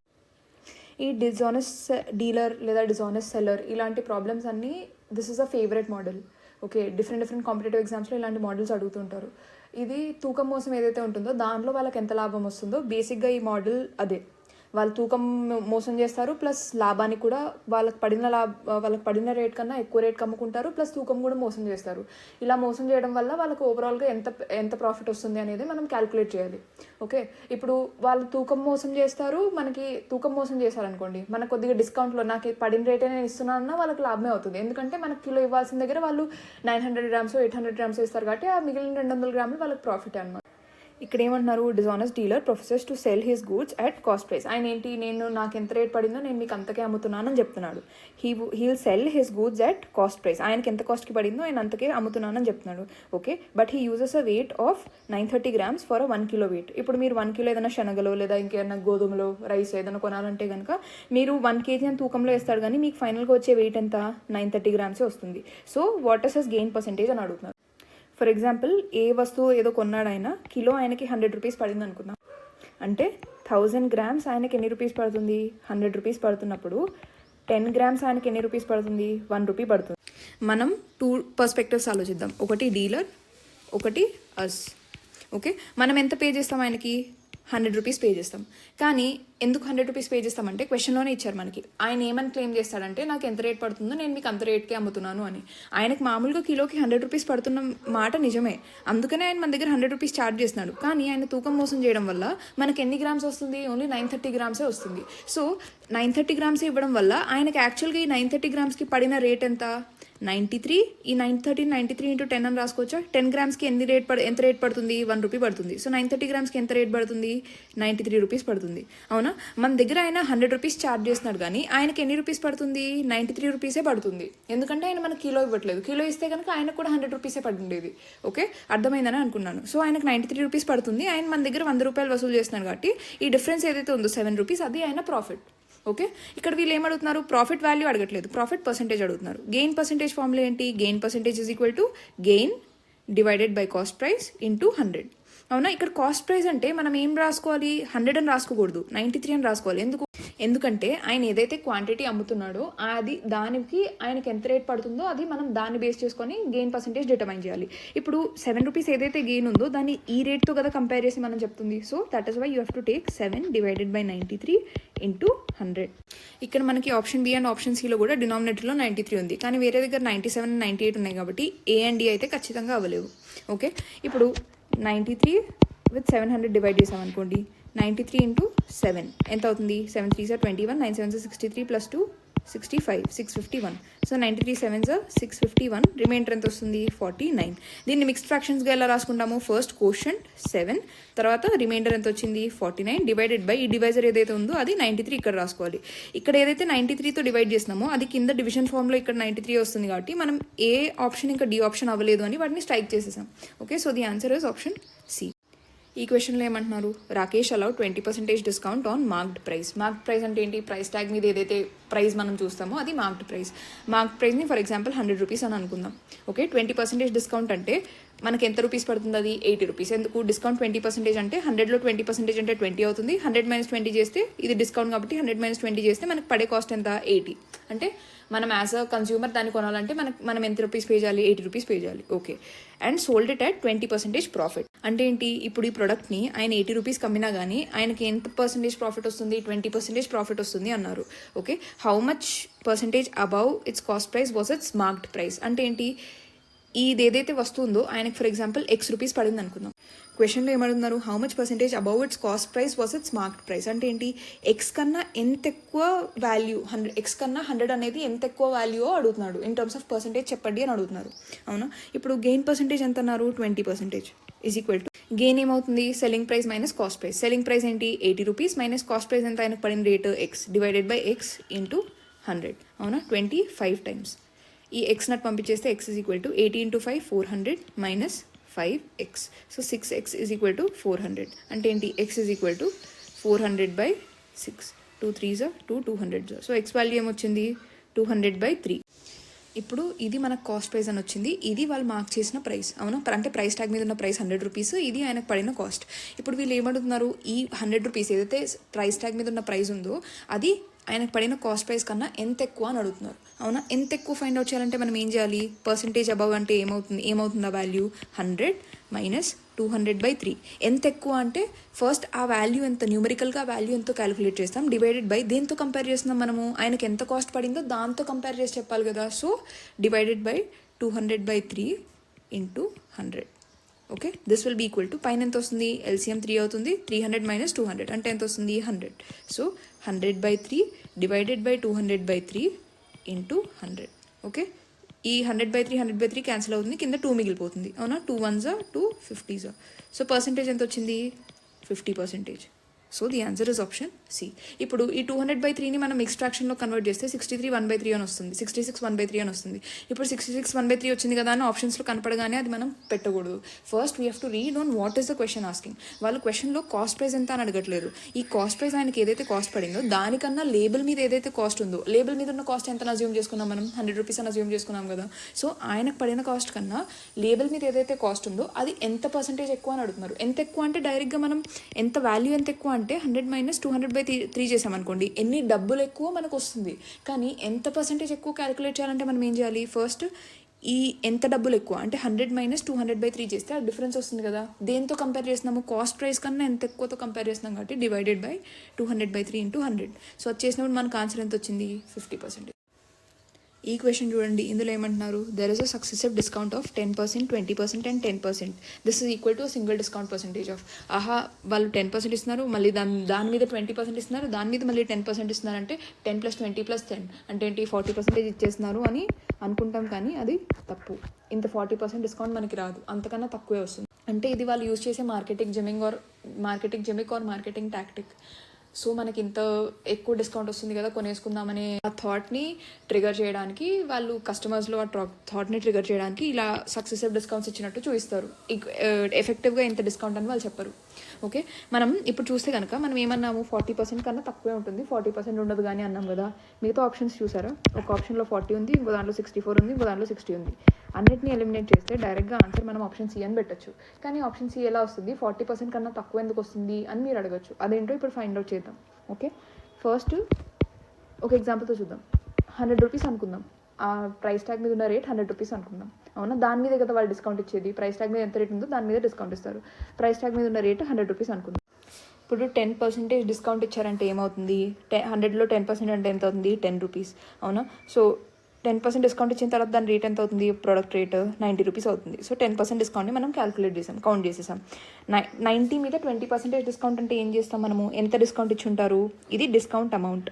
ఈ డిజానెస్ట్ డీలర్ లేదా డిజానెస్ట్ సెల్లర్ ఇలాంటి ప్రాబ్లమ్స్ అన్నీ this is a favourite model. Okay, different competitive ఎగ్జామ్స్లో ఇలాంటి models అడుగుతుంటారు. ఇది తూకం మోసం ఏదైతే ఉంటుందో దాంట్లో వాళ్ళకి ఎంత లాభం వస్తుందో బేసిక్గా ఈ మోడల్ అదే. వాళ్ళు తూకం మోసం చేస్తారు, ప్లస్ లాభానికి కూడా వాళ్ళకి పడిన రేట్ కన్నా ఎక్కువ రేట్కి అమ్ముకుంటారు, ప్లస్ తూకం కూడా మోసం చేస్తారు. ఇలా మోసం చేయడం వల్ల వాళ్ళకి ఓవరాల్గా ఎంత ప్రాఫిట్ వస్తుంది అనేది మనం క్యాలిక్యులేట్ చేయాలి. ఓకే, ఇప్పుడు వాళ్ళు తూకం మోసం చేస్తారు, మనకి తూకం మోసం చేశారనుకోండి, మనకు కొద్దిగా డిస్కౌంట్లో నాకు పడిన రేటే నేను ఇస్తున్నానన్నా వాళ్ళకి లాభమే అవుతుంది. ఎందుకంటే మనకి కిలో ఇవ్వాల్సిన దగ్గర వాళ్ళు 900 గ్రామ్స్ 800 గ్రామ్స్ ఇస్తారు కాబట్టి ఆ మిగిలిన 200 గ్రాములు వాళ్ళకి ప్రాఫిట్ అనమాట. ఇక్కడ ఏమంటున్నారు, dishonest dealer professors to cell his goods at cost price. ఆయన ఏంటి, నాకు ఎంత రేట్ పడిందో నేను మీకు అంతకే అమ్ముతున్నానని చెప్తున్నాడు. He'll sell his goods at cost price. ఆయనకి ఎంత కాస్ట్కి పడిందో ఆయన అంతకే అమ్ముతున్నానని చెప్తున్నాడు. Okay, but he uses a weight of 930 grams for 1 kilo weight. ఇప్పుడు మీరు 1 kilo ఏదైనా శనగలో లేదా ఇంకేదైనా గోధుమలో రైస్ ఏదైనా కొనాలంటే కనుక మీరు 1 kg అని తూకంలో వేస్తాడు, కానీ మీకు ఫైనల్గా వచ్చే వెయిట్ ఎంత, 930 grams వస్తుంది. So what is his gain percentage అని అడుగుతున్నారు. ఫర్ ఎగ్జాంపుల్, ఏ వస్తువు ఏదో కొన్నాడు ఆయన, కిలో ఆయనకి 100 rupees పడింది అనుకుందాం. అంటే 1000 grams ఆయనకి ఎన్ని రూపీస్ పడుతుంది, 100 rupees పడుతున్నప్పుడు 10 grams ఆయనకి ఎన్ని రూపీస్ పడుతుంది, 1 rupee పడుతుంది. మనం 2 పర్స్పెక్టివ్స్ ఆలోచిద్దాం. ఒకటి డీలర్, ఒకటి అస్. ఓకే, మనం ఎంత పే చేస్తాం ఆయనకి, 100 rupees పే చేస్తాం. కానీ ఎందుకు 100 rupees పే చేస్తామంటే క్వశ్చన్లోనే ఇచ్చారు మనకి. ఆయన ఏమని క్లెయిమ్ చేస్తాడంటే నాకు ఎంత రేట్ పడుతుందో నేను మీకు అంత రేట్కే అమ్ముతున్నాను అని. ఆయనకి మామూలుగా కిలోకి 100 rupees పడుతున్న మాట నిజమే, అందుకనే ఆయన మన దగ్గర 100 rupees ఛార్జ్ చేస్తున్నాడు. కానీ ఆయన తూకం మోసం చేయడం వల్ల మనకి ఎన్ని గ్రామ్స్ వస్తుంది, ఓన్లీ 930 grams వస్తుంది. సో 930 grams ఇవ్వడం వల్ల ఆయనకి యాక్చువల్గా ఈ 930 gramsకి పడిన రేట్ ఎంత, 93. ఈ 93 into 10 అని రాసుకోవచ్చా. 10 gramsకి ఎంత రేట్ పడుతుంది, 1 rupee పడుతుంది. సో 930 gramsకి ఎంత రేట్ పడుతుంది, 93 rupees పడుతుంది. అవునా, మన దగ్గర ఆయన 100 rupees ఛార్జ్ చేస్తున్నాడు, కానీ ఆయనకి ఎన్ని రూపీస్ పడుతుంది, 93 rupees పడుతుంది. ఎందుకంటే ఆయన మనకి కిలో ఇవ్వట్లేదు. కిలో ఇస్తే కనుక ఆయనకు కూడా 100 rupees పడుండేది. ఓకే, అర్థమైందని అనుకున్నాను. సో ఆయనకు 93 rupees పడుతుంది, ఆయన మన దగ్గర 100 రూపాయలు వసూలు చేస్తున్నాడు. కాబట్టి ఈ డిఫరెన్స్ ఏదైతే ఉందో 7 rupees, అది ఆయన ప్రాఫిట్. ఓకే, ఇక్కడ వీళ్ళు ఏమడుగుతున్నారు, ప్రాఫిట్ వాల్యూ అడగట్లేదు, ప్రాఫిట్ పర్సెంటేజ్ అడుగుతున్నారు. గెయిన్ పర్సెంటేజ్ ఫార్ములా ఏంటి, gain percentage is equal to gain divided by cost price into 100. అవునా, ఇక్కడ కాస్ట్ ప్రైస్ అంటే మనం ఏం రాసుకోవాలి, 100 అని రాసుకోకూడదు, 93 అని రాసుకోవాలి. ఎందుకంటే ఆయన ఏదైతే క్వాంటిటీ అమ్ముతున్నాడో అది దానికి ఆయనకి ఎంత రేట్ పడుతుందో అది మనం దాన్ని బేస్ చేసుకొని గెయిన్ పర్సెంటేజ్ డిటర్మైన్ చేయాలి. ఇప్పుడు 7 rupees ఏదైతే గెయిన్ ఉందో దాన్ని ఈ రేట్తో కదా కంపేర్ చేసి మనం చెప్తుంది. So that is why you have to take 7 divided by 93 into 100. ఇక్కడ మనకి ఆప్షన్ బి అండ్ ఆప్షన్ సిలో కూడా డినామినేటర్లో 93 ఉంది, కానీ వేరే దగ్గర 97 98 ఉన్నాయి కాబట్టి ఏ అండ్ డి అయితే ఖచ్చితంగా అవ్వలేవు. ఓకే, ఇప్పుడు 93 with 700 డివైడ్ చేసామనుకోండి, 93 into 7 ఎంత అవుతుంది, 7 3s are 21, 9 7s are 63 plus 2 65, 651. So 93 7s are 651, remainder ఎంత వస్తుంది, 49. దీన్ని మిక్స్డ్ ఫ్రాక్షన్స్గా ఎలా రాసుకుంటాము, ఫస్ట్ కోషంట్ 7, తర్వాత రిమైండర్ ఎంత వచ్చింది 49 డివైడెడ్ బై ఈ డివైజర్ ఏదైతే ఉందో అది 93 ఇక్కడ రాసుకోవాలి. ఇక్కడ ఏదైతే 93తో డివైడ్ చేసినామో అది కింద డివిజన్ ఫార్మ్లో ఇక్కడ 93 వస్తుంది, కాబట్టి మనం ఏ ఆప్షన్ ఇంకా డి ఆప్షన్ అవ్వలేదు అని వాటిని స్ట్రైక్ చేసేసాం. Okay, so the answer is option C. ఈ క్వశ్చన్లో ఏమంటున్నారు, Rakesh allow 20% discount on marked price. Marked price అంటే ఏంటి, ప్రైస్ ట్యాగ్ మీద ఏదైతే ప్రైస్ మనం చూస్తామో అది మార్క్డ్ ప్రైస్. మార్క్డ్ ప్రైస్ని ఫర్ ఎగ్జాంపుల్ 100 rupees అని అనుకుందాం. ఓకే, 20% డిస్కౌంట్ అంటే మనకి ఎంత రూపీస్ పడుతుంది, అది 80 rupees. ఎందుకు, డిస్కౌంట్ 20% అంటే 100లో 20% అంటే 20 అవుతుంది. 100 - 20 చేస్తే ఇది డిస్కౌంట్ కాబట్టి 100 - 20 చేస్తే మనకి పడే కాస్ట్ ఎంత, 80. అంటే మనం యాజ్ అ కన్స్యూమర్ దాన్ని కొనాలంటే మనం ఎంత రూపీస్ పే చేయాలి, 80 rupees పే చేయాలి. Okay, and sold it at 20% profit. అంటే ఏంటి, ఇప్పుడు ఈ ప్రొడక్ట్ని ఆయన 80 rupees అమ్మినా కానీ ఆయనకి ఎంత పర్సెంటేజ్ ప్రాఫిట్ వస్తుంది, 20% ప్రాఫిట్ వస్తుంది అన్నారు. Okay, how much percentage above its cost price was its marked price. అంటే ఏంటి, ఇది ఏదైతే వస్తుందో ఆయనకి ఫర్ ఎగ్జాంపుల్ X rupees పడింది అనుకుందాం. క్వశ్చన్లో ఏమడుగుతున్నారు, how much percentage above its cost price was its marked price. అంటే ఏంటి, ఎక్స్ కన్నా ఎంత ఎక్కువ వాల్యూ, ఎక్స్ కన్నా 100 అనేది ఎంత ఎక్కువ వాల్యూ అడుగుతున్నాడు, ఇన్ టర్మ్స్ ఆఫ్ పర్సెంటేజ్ చెప్పండి అని అడుగుతున్నారు. అవునా, ఇప్పుడు గెయిన్ పర్సెంటేజ్ ఎంత అన్నారు, 20% ఈజ్ ఈక్వల్ టు గెయిన్ ఏమవుతుంది, selling price minus cost price. Selling price ఏంటి, 80 rupees మైనస్ కాస్ట్ ప్రైస్ ఎంత ఆయనకు పడిన rate X divided by X into 100. అవునా, 25 times. ఈ ఎక్స్ నట్ పంపించేస్తే X is equal to 80 into 5 400 minus 5x. So 6x is equal to 400. అంటే ఏంటి, X is equal to 400/6. 2 3s are 2 200s. So X value ఏమొచ్చింది, 200/3. ఇప్పుడు ఇది మనకు cost price అని వచ్చింది, ఇది వాళ్ళు మార్క్ చేసిన ప్రైస్. అవునా, అంటే ప్రైస్ ట్యాగ్ మీద ఉన్న ప్రైస్ 100 rupees, ఇది ఆయనకు పడిన కాస్ట్. ఇప్పుడు వీళ్ళు ఏమడుగుతున్నారు, ఈ 100 rupees ఏదైతే ప్రైస్ ట్యాగ్ మీద ఉన్న ప్రైస్ ఉందో అది ఆయనకు పడిన కాస్ట్ ప్రైస్ కన్నా ఎంత ఎక్కువ అని అడుగుతున్నారు. అవునా, ఎంత ఎక్కువ ఫైండ్ అవుట్ చేయాలంటే మనం ఏం చేయాలి, పర్సెంటేజ్ అబవ్ అంటే ఏమవుతుంది ఆ వాల్యూ, 100 మైనస్ 200/3. ఎంత ఎక్కువ అంటే ఫస్ట్ ఆ వాల్యూ ఎంత, న్యూమరికల్గా వాల్యూ ఎంతో క్యాలిక్యులేట్ చేస్తాం, డివైడెడ్ బై దేంతో కంపేర్ చేస్తున్నాం మనము, ఆయనకి ఎంత కాస్ట్ పడిందో దాంతో కంపేర్ చేసి చెప్పాలి కదా. So divided by 200/3 into 100. Okay, this will be equal to పైన ఎంత వస్తుంది, LCM 3 అవుతుంది, 300 - 200 అంటే ఎంత వస్తుంది, 100. So 100/3 divided by 200/3 into 100. Okay, ఈ 100/3 క్యాన్సిల్ అవుతుంది, కింద 2 మిగిలిపోతుంది. అవునా, 2 1s 2 50s. సో పర్సంటేజ్ ఎంత వచ్చింది? 50%. So the answer is option C. ఇప్పుడు ఈ 200/3ని మనం ఎక్స్ట్రాక్షన్లో కన్వర్ట్ చేస్తే 63 1/3 అని వస్తుంది, 66 1/3 అని వస్తుంది. ఇప్పుడు 66 1/3 వచ్చింది కదా అని ఆప్షన్స్లో కనపడగానే అది మనం పెట్టకూడదు. First we have to read on what is the question asking. వాళ్ళు క్వశ్చన్లో కాస్ట్ ప్రైస్ ఎంత అని అడగట్లేదు. ఈ కాస్ట్ ప్రైస్ ఆయనకి ఏదైతే కాస్ట్ పడిందో దానికన్నా లేబుల్ మీద ఏదైతే కాస్ట్ ఉందో, లేబుల్ మీద ఉన్న కాస్ట్ ఎంత అజ్యూమ్ చేసుకున్నాం మనం? 100 రూపీస్ అని అజ్యూమ్ చేసుకున్నాం కదా. సో ఆయనకు పడిన కాస్ట్ కన్నా లేబుల్ మీద ఏదైతే కాస్ట్ ఉందో అది ఎంత పర్సెంటేజ్ ఎక్కువ అని అడుగుతున్నారు. ఎంత ఎక్కువ అంటే డైరెక్ట్గా మనం ఎంత వాల్యూ ఎంత ఎక్కువ అంటే 100 - 200/3 చేసామనుకోండి, ఎన్ని డబ్బులు ఎక్కువ మనకు వస్తుంది. కానీ ఎంత పర్సెంటేజ్ ఎక్కువ క్యాలిక్యులేట్ చేయాలంటే మనం ఏం చేయాలి? ఫస్ట్ ఈ ఎంత డబ్బులు ఎక్కువ అంటే 100 - 200/3 చేస్తే ఆ డిఫరెన్స్ వస్తుంది కదా. దేంతో కంపేర్ చేస్తున్నాము? కాస్ట్ ప్రైస్ కన్నా ఎంత ఎక్కువతో కంపేర్ చేస్తున్నాం కాబట్టి డివైడెడ్ బై 200/3 × 100. సో అది చేసినప్పుడు మనకు ఆన్సర్ ఎంత వచ్చింది? 50%. ఈ క్వశ్చన్ చూడండి, ఇందులో ఏమంటున్నారు? There is a successive discount of 10%, 20% and 10%. This is equal to single discount percentage of. వాళ్ళు 10% ఇస్తున్నారు, మళ్ళీ దాని మీద 20% ఇస్తున్నారు, దాని మీద మళ్ళీ 10% ఇస్తున్నారు. అంటే 10 + 20 + 10 అంటే ఏంటి? 40% ఇచ్చేస్తున్నారు అని అనుకుంటాం, కానీ అది తప్పు. ఇంత 40% డిస్కౌంట్ మనకి రాదు, అంతకన్నా తక్కువే వస్తుంది. అంటే ఇది వాళ్ళు యూజ్ చేసే marketing gimmick or marketing tactic. So మనకి ఇంత ఎక్కువ డిస్కౌంట్ వస్తుంది కదా, కొనేసుకుందామనే ఆ థాట్ని ట్రిగర్ చేయడానికి, వాళ్ళు కస్టమర్స్లో ఆ థాట్ని ట్రిగర్ చేయడానికి ఇలా సక్సెసివ్ డిస్కౌంట్స్ ఇచ్చినట్టు చూపిస్తారు. ఎఫెక్టివ్గా ఎంత డిస్కౌంట్ అని వాళ్ళు చెప్పరు. ఓకే, మనం ఇప్పుడు చూస్తే కనుక మనం ఏమన్నాము? 40% కన్నా తక్కువే ఉంటుంది, 40% ఉండదు కానీ అన్నాం కదా. మిగతా ఆప్షన్స్ చూసారా? ఒక ఆప్షన్లో 40 ఉంది, ఇంకో దాంట్లో 64 ఉంది, ఇంకో దాంట్లో 60 ఉంది. అన్నిటిని ఎలిమినేట్ చేస్తే డైరెక్ట్గా ఆన్సర్ మనం ఆప్షన్ సి అని పెట్టచ్చు. కానీ ఆప్షన్ సి ఎలా వస్తుంది? 40% కన్నా తక్కువ ఎందుకు వస్తుంది అని మీరు అడగచ్చు. అదేంటో ఇప్పుడు ఫైండ్ అవుట్ చేద్దాం. ఓకే, ఫస్ట్ ఒక ఎగ్జాంపుల్తో చూద్దాం. 100 రూపీస్ అనుకుందాం. ఆ ప్రైస్ ట్యాగ్ మీద ఉన్న రేట్ 100 రూపీస్ అనుకుందాం. అవునా, దాని మీద కదా వాళ్ళు డిస్కౌంట్ ఇచ్చేది. ప్రైస్ ట్యాగ్ మీద ఎంత రేట్ ఉందో దాని మీద డిస్కౌంట్ ఇస్తారు. ప్రైస్ ట్యాగ్ మీద ఉన్న రేట్ 100 రూపీస్ అనుకుందాం. ఇప్పుడు 10% డిస్కౌంట్ ఇచ్చారంటే ఏమవుతుంది? 100లో 10% అంటే ఎంత అవుతుంది? 10 రూపీస్. అవునా, సో 10% డిస్కౌంట్ ఇచ్చిన తర్వాత దాని రేట్ ఎంత అవుతుంది? ప్రోడక్ట్ రేట్ 90 రూపీస్ అవుతుంది. సో 10% డిస్కౌంట్ని మనం క్యాలిక్యులేట్ చేసాం, కౌంట్ చేసేసాం. 90 మీద 20% డిస్కౌంట్ అంటే ఏం చేస్తాం మనము? ఎంత డిస్కౌంట్ ఇచ్చి ఉంటారు? ఇది డిస్కౌంట్ అమౌంట్,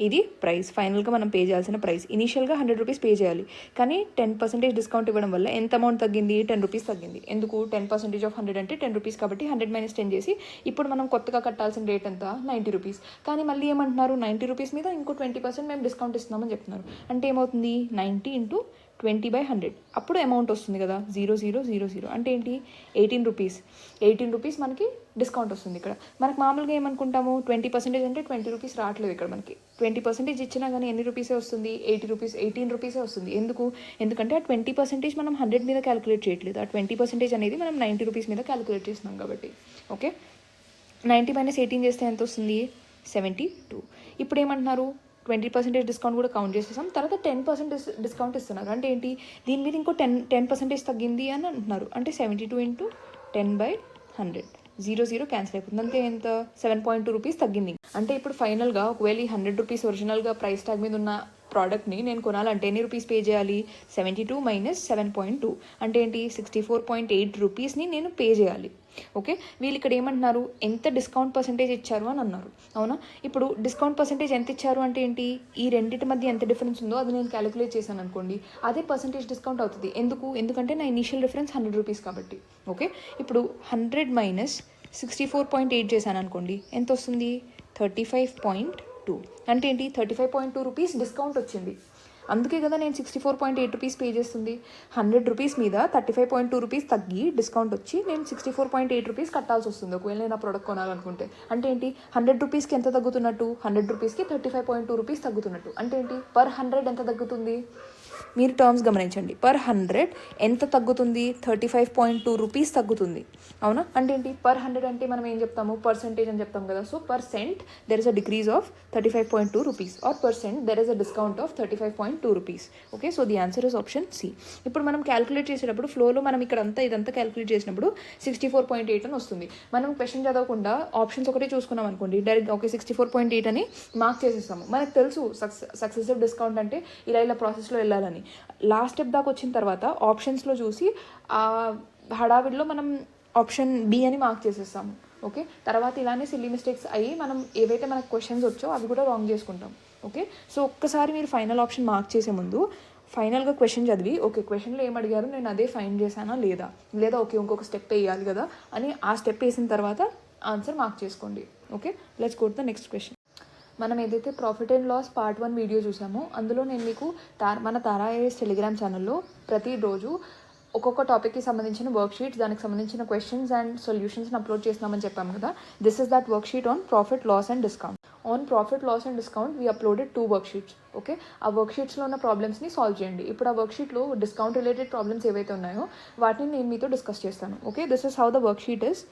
ఇది ప్రైస్. ఫైనల్గా మనం పే చేయాల్సిన ప్రైస్. ఇనీషియల్గా 100 రూపీస్ పే చేయాలి, కానీ 10% డిస్కౌంట్ ఇవ్వడం వల్ల ఎంత అమౌంట్ తగ్గింది? 10 రూపీస్ తగ్గింది. ఎందుకు? 10% ఆఫ్ 100 అంటే 10 రూపీస్ కాబట్టి 100 - 10 చేసి ఇప్పుడు మనం కొత్తగా కట్టాల్సిన రేట్ ఎంత? 90 రూపీస్. కానీ మళ్ళీ ఏమంటున్నారు? 90 రూపీస్ మీద ఇంకో 20% మేము డిస్కౌంట్ ఇస్తున్నామని చెప్తున్నారు. అంటే ఏమవుతుంది? 90 × 20/100. అప్పుడు అమౌంట్ వస్తుంది కదా, 0000. అంటే ఏంటి? 18 రూపీస్. 18 రూపీస్ మనకి డిస్కౌంట్ వస్తుంది. ఇక్కడ మనకు మామూలుగా ఏమనుకుంటాము? 20% అంటే 20 రూపీస్ రావట్లేదు ఇక్కడ మనకి. 20% ఇచ్చినా కానీ ఎన్ని రూపీసే వస్తుంది? 80 రూపీస్, 18 రూపీసే వస్తుంది. ఎందుకంటే ఆ 20% మనం 100 మీద క్యాలిక్యులేట్ చేయట్లేదు. ఆ 20% అనేది మనం 90 రూపీస్ మీద క్యాలిక్యులేట్ చేస్తున్నాం కాబట్టి. ఓకే, 90 - 18 చేస్తే ఎంత వస్తుంది? 72. ఇప్పుడు ఏమంటున్నారు? 20% డిస్కౌంట్ కూడా కౌంట్ చేసేసాం. తర్వాత 10% డిస్కౌంట్ ఇస్తున్నారు. అంటే ఏంటి? దీని మీద ఇంకో 10% తగ్గింది అని అంటున్నారు. అంటే 72 × 10/100. 00 క్యాన్సిల్ అయిపోతుంది. అంతే, ఎంత? 7.2 రూపీస్ తగ్గింది. అంటే ఇప్పుడు ఫైనల్గా ఒకవేళ ఈ 100 రూపీస్ ఒరిజినల్గా ప్రైస్ ట్యాగ్ మీద ఉన్న ప్రోడక్ట్ని నేను కొనాలంటే ఎన్ని రూపీస్ పే చేయాలి? 72 - 7.2 అంటే ఏంటి? 64.8 రూపీస్ని నేను పే చేయాలి. ఓకే, వీళ్ళు ఇక్కడ ఏమంటున్నారు? ఎంత డిస్కౌంట్ పర్సెంటేజ్ ఇచ్చారు అని అన్నారు. అవునా, ఇప్పుడు డిస్కౌంట్ పర్సెంటేజ్ ఎంత ఇచ్చారు అంటే ఏంటి? ఈ రెండింటి మధ్య ఎంత డిఫరెన్స్ ఉందో అది నేను క్యాలిక్యులేట్ చేశాను అనుకోండి, అదే పర్సెంటేజ్ డిస్కౌంట్ అవుతుంది. ఎందుకంటే నా ఇనీషియల్ డిఫరెన్స్ 100 రూపీస్ కాబట్టి. ఓకే, ఇప్పుడు 100 - 64.8 చేశాను అనుకోండి, ఎంత వస్తుంది? 35.2. అంటే ఏంటి? 35.2 రూపీస్ డిస్కౌంట్ వచ్చింది. అందుకే కదా నేను 64.8 రూపీస్ పే చేస్తుంది. 100 రూపీస్ మీద 35.2 రూపీస్ తగ్గి డిస్కౌంట్ వచ్చి నేను 64.8 రూపీస్ కట్టాల్సి వస్తుంది ఒకవేళ నేను ఆ ప్రోడక్ట్ కొనాలనుకుంటే. అంటే ఏంటి? 100 రూపీస్కి ఎంత తగ్గుతున్నట్టు? 100 రూపీస్కి 35.2 రూపీస్ తగ్గుతున్నట్టు. అంటే ఏంటి? పర్ 100 ఎంత తగ్గుతుంది? మీరు టర్మ్స్ గమనించండి. పర్ 100 ఎంత తగ్గుతుంది? 35.2 రూపీస్ తగ్గుతుంది. అవునా, అంటే ఏంటి? పర్ 100 అంటే మనం ఏం చెప్తాము? పర్సెంటేజ్ అని చెప్తాం కదా. So percent there is a decrease of 35.2 rupees or percent there is a discount of 35.2 rupees. Okay, so the answer is option C. ఇప్పుడు మనం క్యాలిక్యులేట్ చేసేటప్పుడు ఫ్లోలో మనం ఇక్కడ ఇదంతా క్యాలిక్యులేట్ చేసినప్పుడు 64.8 అని వస్తుంది. మనం క్వశ్చన్ చదవకుండా ఆప్షన్స్ ఒకటే చూసుకున్నాం అనుకోండి, డైరెక్ట్ ఓకే 64.8 అని మార్క్ చేసేస్తాము. మనకు తెలుసు సక్సెసివ్ డిస్కౌంట్ అంటే ఇలా ప్రాసెస్లో వెళ్ళాలని. లాస్ట్ స్టెప్ దాకా వచ్చిన తర్వాత ఆప్షన్స్లో చూసి ఆ హడావిడిలో మనం ఆప్షన్ బి అని మార్క్ చేసేస్తాము. ఓకే, తర్వాత ఇలానే సిల్లీ మిస్టేక్స్ అయ్యి మనం ఏవైతే మనకు క్వశ్చన్స్ వచ్చో అవి కూడా రాంగ్ చేసుకుంటాం. ఓకే, సో ఒక్కసారి మీరు ఫైనల్ ఆప్షన్ మార్క్ చేసే ముందు ఫైనల్గా క్వశ్చన్ చదివి ఓకే క్వశ్చన్లో ఏం అడిగారు నేను అదే ఫైండ్ చేశానా లేదా ఓకే ఇంకొక స్టెప్ వేయాలి కదా అని ఆ స్టెప్ వేసిన తర్వాత ఆన్సర్ మార్క్ చేసుకోండి. Okay, let's go to the next question. మనం ఏదైతే profit and loss part 1 video చూసామో అందులో నేను మీకు మన తారా ఐఏఎస్ టెలిగ్రామ్ ఛానల్లో ప్రతిరోజు ఒక్కొక్క టాపిక్కి సంబంధించిన వర్క్ షీట్స్, దానికి సంబంధించిన క్వశ్చన్స్ అండ్ సొల్యూషన్స్ని అప్లోడ్ చేస్తున్నామని చెప్పాము కదా. This is that work sheet on profit loss and discount. On profit loss and discount we uploaded 2 work sheets. Okay, ఆ వర్క్ షీట్స్లో ఉన్న ప్రాబ్లమ్స్ని సాల్వ్ చేయండి. ఇప్పుడు ఆ వర్క్ షీట్లో డిస్కౌంట్ రిలేటెడ్ ప్రాబ్లమ్స్ ఏవైతే ఉన్నాయో వాటిని నేను మీతో డిస్కస్ చేస్తాను. Okay, this is how the work sheet is.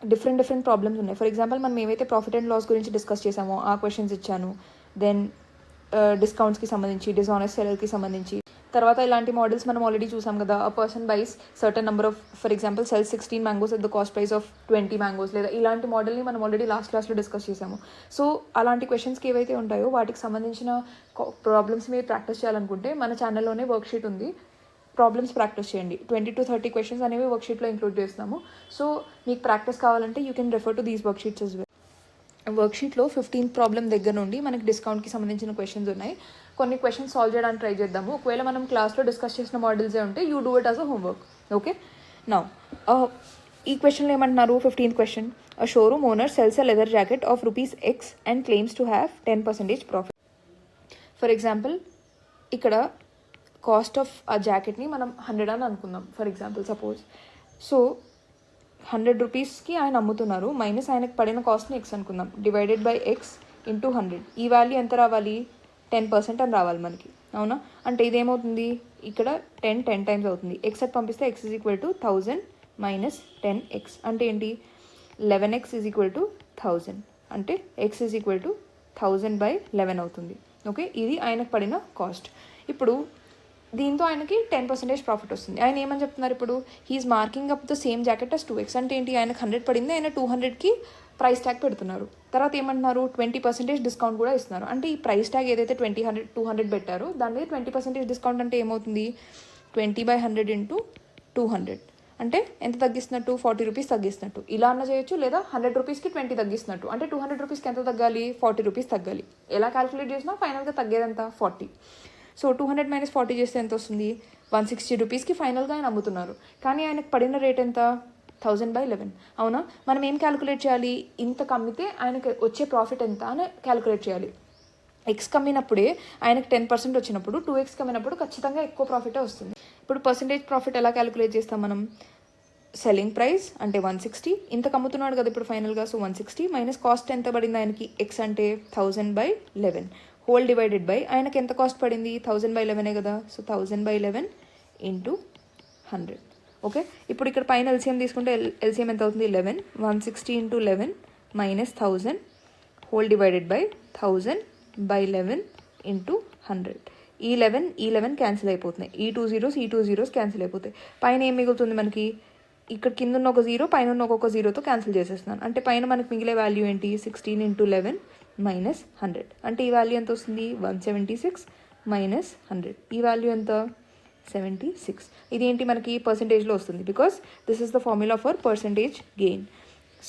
Different problems ఉన్నాయి. ఫర్ ఎగ్జాంపుల్ మనం ఏవైతే ప్రాఫిట్ అండ్ లాస్ గురించి డిస్కస్ చేసామో ఆ క్వశ్చన్స్ ఇచ్చాను. దెన్ డిస్కౌంట్స్కి సంబంధించి, డిజానెస్ట్ సెలర్కి సంబంధించి, తర్వాత ఇలాంటి మోడల్స్ మనం ఆల్రెడీ చూసాం కదా. A person buys certain number of, for example sells 16 mangoes at the cost price of 20 mangoes, లేదా ఇలాంటి మోడల్ని మనం ఆల్రెడీ లాస్ట్ క్లాస్లో డిస్కస్ చేసాము. సో అలాంటి క్వశ్చన్స్కి ఏవైతే ఉంటాయో వాటికి సంబంధించిన ప్రాబ్లమ్స్ మీరు ప్రాక్టీస్ చేయాలనుకుంటే మన ఛానల్లోనే వర్క్ షీట్ ఉంది, ప్రాబ్లమ్స్ ప్రాక్టీస్ చేయండి. 20 to 30 క్వశ్చన్స్ అనేవి వర్క్ షీట్లో ఇంక్లూడ్ చేస్తున్నాము. సో మీకు ప్రాక్టీస్ కావాలంటే you can refer to these work sheets as well. Work షీట్లో 15th ప్రాబ్లం దగ్గర నుండి మనకి డిస్కౌంట్కి సంబంధించిన క్వశ్చన్స్ ఉన్నాయి. కొన్ని క్వశ్చన్స్ సాల్వ్ చేయడానికి ట్రై చేద్దాము. ఒకవేళ మనం క్లాస్లో డిస్కస్ చేసిన మోడల్సే ఉంటే you do it as a homework. Okay, now ఈ క్వశ్చన్లో ఏమంటున్నారు? 15th question, a showroom owner cells a leather jacket of ₹X and claims to have 10% profit. For example ఇక్కడ కాస్ట్ ఆఫ్ ఆ జాకెట్ని మనం 100 అని అనుకుందాం ఫర్ ఎగ్జాంపుల్ సపోజ్. సో 100 రూపీస్కి ఆయన అమ్ముతున్నారు, మైనస్ ఆయనకు పడిన కాస్ట్ని X అనుకుందాం, డివైడెడ్ బై X ఇంటూ 100. ఈ వాల్యూ ఎంత రావాలి? 10% అని రావాలి మనకి, అవునా? అంటే ఇదేమవుతుంది, ఇక్కడ 10 టైమ్స్ అవుతుంది. X at పంపిస్తే X is equal to 1000 minus 10X అంటే ఏంటి? 11X ఈజ్ ఈక్వల్ టు 1000 అంటే X is equal to 1000 by 11 అవుతుంది. ఓకే, ఇది ఆయనకు పడిన కాస్ట్. ఇప్పుడు దీంతో ఆయనకి 10% ప్రాఫిట్ వస్తుంది. ఆయన ఏమని చెప్తున్నారు ఇప్పుడు? He is marking up the same jacket as 2X అంటే ఏంటి? ఆయనకు 100 పడింది, ఆయన 200కి ప్రైస్ ట్యాగ్ పెడుతున్నారు. తర్వాత ఏమంటున్నారు? 20% డిస్కౌంట్ కూడా ఇస్తున్నారు. అంటే ఈ ప్రైస్ ట్యాగ్ ఏదైతే 200 పెట్టారో దాని మీద 20% డిస్కౌంట్ అంటే ఏమవుతుంది? 20/100 ఇంటూ 200 అంటే ఎంత తగ్గిస్తున్నట్టు? 40 రూపీస్ తగ్గిస్తున్నట్టు. ఇలా అన్న చేయొచ్చు, లేదా 100 రూపీస్కి 20 తగ్గిస్తున్నట్టు. అంటే 200 రూపీస్కి ఎంత తగ్గాలి? 40 రూపీస్ తగ్గాలి. ఎలా క్యాలిక్యులేట్ చేసినా ఫైనల్గా తగ్గేదంత 40. సో 200 మైనస్ 40 చేస్తే ఎంత వస్తుంది? 160 రూపీస్కి ఫైనల్గా ఆయన అమ్ముతున్నారు. కానీ ఆయనకు పడిన రేట్ ఎంత? 1000/11. అవునా? మనం ఏం క్యాలిక్యులేట్ చేయాలి? ఇంత కమ్మితే ఆయనకి వచ్చే ప్రాఫిట్ ఎంత అని క్యాలిక్యులేట్ చేయాలి. X కమ్మినప్పుడే ఆయనకు 10% వచ్చినప్పుడు 2X కమ్మినప్పుడు ఖచ్చితంగా ఎక్కువ ప్రాఫిటే వస్తుంది. ఇప్పుడు పర్సంటేజ్ ప్రాఫిట్ ఎలా క్యాలిక్యులేట్ చేస్తాం మనం? సెల్లింగ్ ప్రైస్ అంటే 160, ఇంత కమ్ముతున్నాడు కదా ఇప్పుడు ఫైనల్గా. సో 160 మైనస్ కాస్ట్ ఎంత పడింది ఆయనకి? X అంటే 1000/11 హోల్ డివైడెడ్ బై ఆయనకి ఎంత కాస్ట్ పడింది? 1000/11 కదా. So 1000/11 into 100. ఓకే, ఇప్పుడు ఇక్కడ పైన ఎల్సిఎం తీసుకుంటే ఎల్సిఎం ఎంత అవుతుంది? 11. 160 into 11 minus 1000 whole divided by 1000/11 into 100. ఈ 11 క్యాన్సిల్ అయిపోతున్నాయి. ఈ 2 zeros క్యాన్సిల్ అయిపోతాయి. పైన ఏం మిగులుతుంది మనకి? ఇక్కడ కింద ఉన్న ఒక 0, పైన ఉన్న ఒక్కొక్క 0తో క్యాన్సిల్ చేసేస్తున్నాను. అంటే పైన మనకి మిగిలే వాల్యూ ఏంటి? 16 ఇంటూ 11 మైనస్ 100 అంటే ఈ వాల్యూ ఎంత వస్తుంది? 176 మైనస్ 100. ఈ వాల్యూ ఎంత? 76. ఇదేంటి మనకి పర్సంటేజ్లో వస్తుంది, because this is the formula for percentage gain.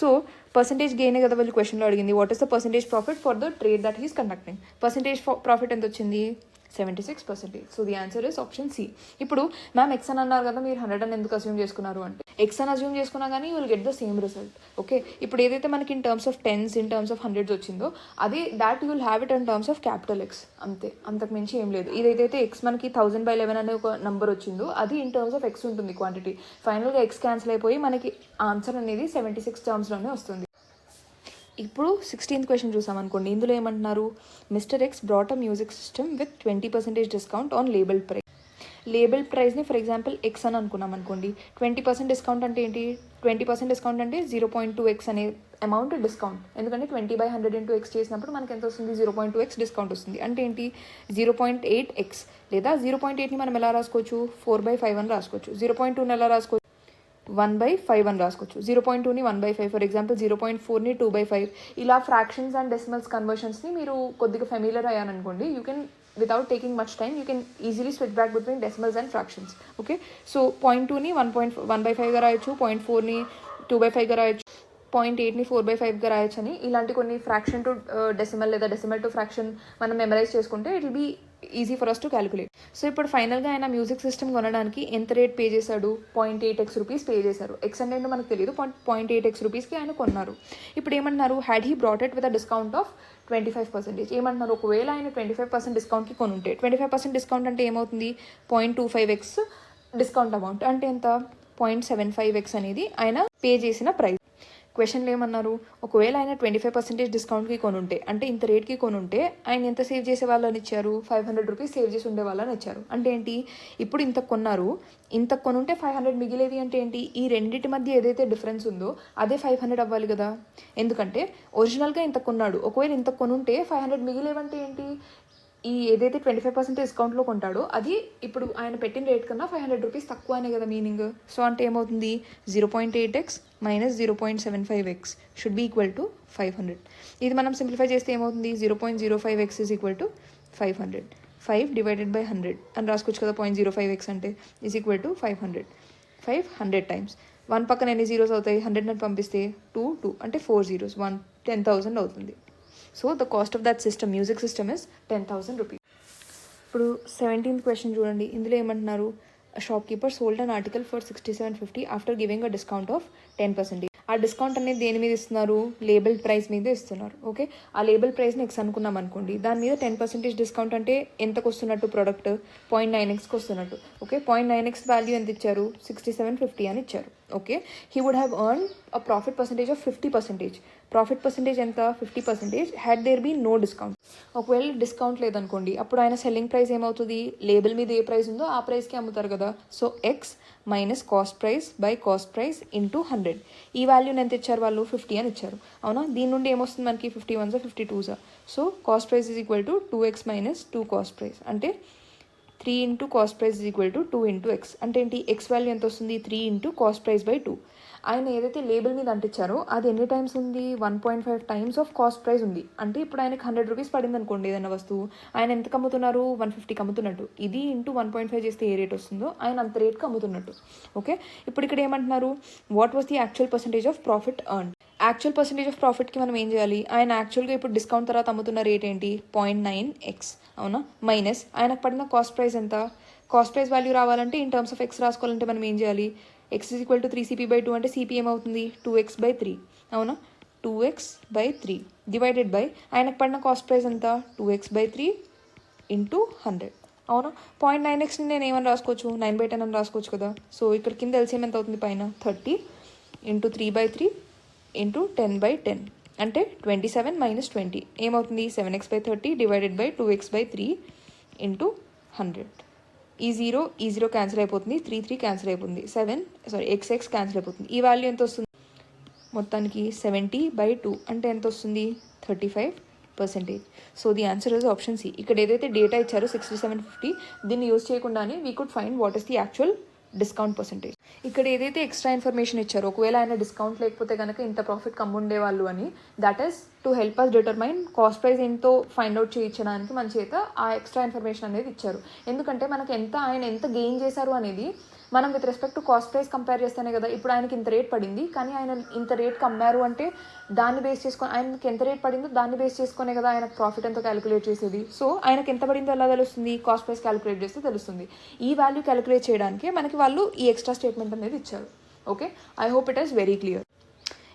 So percentage గెయినే కదా వాళ్ళు క్వశ్చన్లో అడిగింది. What is the percentage profit for the trade that he's conducting? Percentage profit ఎంత వచ్చింది? 76%. So the answer is option C. ఇప్పుడు మ్యామ్ X అని అన్నారు కదా, మీరు 100 అని ఎందుకు అజ్యూమ్ చేసుకున్నారు అంటే, X అని అజ్యూమ్ చేసుకున్నా కానీ you will get the same result. Okay, ఇప్పుడు ఏదైతే మనకి in terms of 10s, in terms of 100s వచ్చిందో అదే that you will have it in terms of capital X. అంతే, అంతకు మించి ఏం లేదు. ఇదైతే X మనకి 1000/11 అనే ఒక నెంబర్ వచ్చిందో అది ఇన్ టర్మ్స్ ఆఫ్ X ఉంటుంది క్వాంటిటీ. ఫైనల్గా X క్యాన్సిల్ అయిపోయి మనకి ఆన్సర్ అనేది 76 టర్మ్స్లోనే వస్తుంది. ఇప్పుడు 16th క్వశ్చన్ చూసామనుకోండి. ఇందులో ఏమంటున్నారు? Mister X brought a music system with 20% discount on labelled price. Labelled ప్రైస్ని ఫర్ ఎగ్జాంపుల్ X అని అనుకున్నాం అనుకోండి. 20% డిస్కౌంట్ అంటే ఏంటి? 20% డిస్కౌంట్ అంటే 0.2X అనే అమౌంట్ డిస్కౌంట్. ఎందుకంటే 20/100 ఇంటూ X చేసినప్పుడు మనకి ఎంత వస్తుంది? 0.2X డిస్కౌంట్ వస్తుంది. అంటే ఏంటి? 0.8X లేదా 0.8ని మనం ఎలా రాసుకోవచ్చు? 4/5 అని రాసుకోవచ్చు. 0.2ని ఎలా రాసుకోవచ్చు? 1/5 అని రాసుకోవచ్చు. 0.2ని 1/5, ఫర్ ఎగ్జాంపుల్ 0.4ని 2/5. ఇలా ఫ్రాక్షన్స్ అండ్ డెసిమల్స్ కన్వర్షన్స్ని మీరు కొద్దిగా ఫెమిలియర్ అయ్యారనుకోండి, you can without taking much time you can easily switch back between decimals and fractions. Okay, so 0.2ని 1/5గా రాయొచ్చు, 0.4ని 2/5గా రాయొచ్చు, 0.8ని 4/5గా రాయొచ్చని, ఇలాంటి కొన్ని ఫ్రాక్షన్ టు డెసిమల్ లేదా డెసిమల్ టు ఫ్రాక్షన్ మనం మెమరైజ్ చేసుకుంటే it will be easy for us to calculate. So ఇప్పుడు ఫైనల్గా ఆయన మ్యూజిక్ సిస్టమ్ కొనడానికి ఎంత రేట్ పే చేశాడు? 0.8x రూపీస్ పే చేశారు. ఎక్స్ అంటే ఏంటో మనకు తెలియదు, 0.8x రూపీస్కి ఆయన కొన్నారు. ఇప్పుడు ఏమంటున్నారు? Had he brought it with a discount of 25%. ఏమంటున్నారు? ఒకవేళ ఆయన 25% డిస్కౌంట్కి కొనుంటే, 25% డిస్కౌంట్ అంటే ఏమవుతుంది? 0.25x డిస్కౌంట్ అమౌంట్ అంటే ఎంత? 0.75x అనేది ఆయన పే చేసిన ప్రైస్. క్వశ్చన్లో ఏమన్నారు? ఒకవేళ ఆయన 25% డిస్కౌంట్కి కొనుంటే, అంటే ఇంత రేట్కి కొనుంటే ఆయన ఎంత సేవ్ చేసే వాళ్ళని ఇచ్చారు? 500 రూపీస్ సేవ్ చేసి ఉండే వాళ్ళని ఇచ్చారు. అంటే ఏంటి? ఇప్పుడు ఇంత కొన్నారు, ఇంత కొనుంటే 500 మిగిలేవి అంటే ఏంటి? ఈ రెండింటి మధ్య ఏదైతే డిఫరెన్స్ ఉందో అదే 500 అవ్వాలి కదా. ఎందుకంటే ఒరిజినల్గా ఇంత కొన్నాడు, ఒకవేళ ఇంత కొనుంటే 500 మిగిలేవంటే ఏంటి? ఈ ఏదైతే 25% డిస్కౌంట్లో కొంటాడో అది ఇప్పుడు ఆయన పెట్టిన రేట్ కన్నా 500 రూపీస్ తక్కువ అనే కదా మీనింగ్. సో అంటే ఏమవుతుంది? 0.8x minus 0.75x should be equal to 500. ఇది మనం సింప్లిఫై చేస్తే ఏమవుతుంది? 0.05x is equal to 500. 5 divided by 100 అని రాసుకోవచ్చు కదా. 0.05x అంటే ఈజ్ ఈక్వల్ టు 500. 500 టైమ్స్ 1 పక్కన ఎన్ని జీరోస్ అవుతాయి? 100 పంపిస్తే 2 అంటే 4 zeros, 10,000 అవుతుంది. So the cost of that system, music system is 10,000 rupees. ఇప్పుడు 17th క్వశ్చన్ చూడండి. ఇందులో ఏమంటున్నారు? Shop keeper sold an article for 6750 after giving a discount of 10%. ఆ డిస్కౌంట్ అనేది దేని మీద ఇస్తున్నారు? లేబుల్ ప్రైస్ మీద ఇస్తున్నారు. ఓకే, ఆ లేబుల్ ప్రైస్ని ఎక్స్ అనుకున్నాం అనుకోండి, దాని మీద 10% డిస్కౌంట్ అంటే ఎంతకు వస్తున్నట్టు? ప్రోడక్ట్ 0.9xకి వస్తున్నట్టు. ఓకే, 0.9x వాల్యూ ఎంత ఇచ్చారు? 6750 అని ఇచ్చారు. Okay, he would have earn a profit percentage of 50%. Profit percentage ఎంత? 50%. Had there be no discount. ఒకవేళ డిస్కౌంట్ లేదనుకోండి, అప్పుడు ఆయన సెల్లింగ్ ప్రైస్ ఏమవుతుంది? లేబుల్ మీద ఏ ప్రైస్ ఉందో ఆ ప్రైస్కి అమ్ముతారు కదా. So X minus cost price by cost price into 100. ఈ వాల్యూని ఎంత ఇచ్చారు వాళ్ళు? 50 అని ఇచ్చారు. అవునా, దీని నుండి ఏమొస్తుంది మనకి? 51 52. So cost price is equal to 2x minus 2 cost price అంటే 3 into cost price is equal to 2 into X. అంటే ఏంటి? ఎక్స్ వాల్యూ ఎంత వస్తుంది? 3 ఇంటూ కాస్ట్ ప్రైస్ బై 2. ఆయన ఏదైతే లేబుల్ మీద అంటించారో అది ఎన్ని టైమ్స్ ఉంది? 1.5 టైమ్స్ ఆఫ్ కాస్ట్ ప్రైస్ ఉంది. అంటే ఇప్పుడు ఆయనకు 100 రూపీస్ పడింది అనుకోండి ఏదైనా వస్తువు, ఆయన ఎంత అమ్ముతున్నారు? 150కి అమ్ముతున్నట్టు. ఇది ఇంటూ 1.5 చేస్తే ఏ రేట్ వస్తుందో ఆయన అంత రేట్కి అమ్ముతున్నట్టు. ఓకే, ఇప్పుడు ఇక్కడ ఏమంటున్నారు? What was the actual percentage of profit earn. Actual percentage of ప్రాఫిట్కి మనం ఏం చేయాలి? ఆయన యాక్చువల్గా ఇప్పుడు డిస్కౌంట్ తర్వాత అమ్ముతున్న రేట్ ఏంటి? 0.9x. అవునా, మైనస్ ఆయనకు పడిన కాస్ట్ ప్రైస్ ఎంత? కాస్ట్ ప్రైస్ వాల్యూ రావాలంటే ఇన్ టర్మ్స్ ఆఫ్ ఎక్స్ రాసుకోవాలంటే మనం ఏం చేయాలి? X is equal to 3cp/2 అంటే cp ఏమవుతుంది? 2x/3. అవునా, 2x/3 డివైడెడ్ బై ఆయనకు పడిన కాస్ట్ ప్రైస్ ఎంత? 2x/3 into 100. అవునా, 0.9xని నేను ఏమని రాసుకోవచ్చు? 9/10 అని రాసుకోవచ్చు కదా. సో ఇక్కడ కింద ఎల్సిఎం ఎంత అవుతుంది? పైన 30 ఇంటూ 3/3 ఇంటూ 10/10 అంటే 27 మైనస్ 20 ఏమవుతుంది? 7x/30 divided by 2x/3 into 100. ఈ జీరో క్యాన్సిల్ అయిపోతుంది, 3 క్యాన్సిల్ అయిపోతుంది, x క్యాన్సిల్ అయిపోతుంది. ఈ వాల్యూ ఎంత వస్తుంది? మొత్తానికి 70/2 అంటే ఎంత వస్తుంది? 35%. So the answer is option C. ఇక్కడ ఏదైతే డేటా ఇచ్చారో 6750, దీన్ని యూజ్ చేయకుండానే we could find what is the actual discount percentage. ఇక్కడ ఏదైతే ఎక్స్ట్రా ఇన్ఫర్మేషన్ ఇచ్చారో, ఒకవేళ ఆయన డిస్కౌంట్ లేకపోతే కనుక ఇంత ప్రాఫిట్ కమ్ముండే వాళ్ళు అని, that is to help us determine cost price ఏంటో ఫైండ్ అవుట్ చేయించడానికి మన చేత ఆ ఎక్స్ట్రా ఇన్ఫర్మేషన్ అనేది ఇచ్చారు. ఎందుకంటే మనకి ఆయన ఎంత గెయిన్ చేశారు అనేది మనం with respect to cost price compare చేస్తేనే కదా. ఇప్పుడు ఆయనకి ఇంత రేట్ పడింది, కానీ ఆయన ఇంత రేట్కి అమ్మారు అంటే దాన్ని బేస్ చేసుకొని, ఆయనకి ఎంత రేట్ పడిందో దాన్ని బేస్ చేసుకునే కదా ఆయనకు ప్రాఫిట్ ఎంతో క్యాలిక్యులేట్ చేసేది. సో ఆయనకి ఎంత పడిందో ఎలా తెలుస్తుంది? కాస్ట్ ప్రైస్ క్యాలిక్యులేట్ చేస్తే తెలుస్తుంది. ఈ వాల్యూ క్యాలిక్యులేట్ చేయడానికి మనకి వాళ్ళు ఈ ఎక్స్ట్రా స్టేట్మెంట్ అనేది ఇచ్చారు. Okay, I hope it is very clear.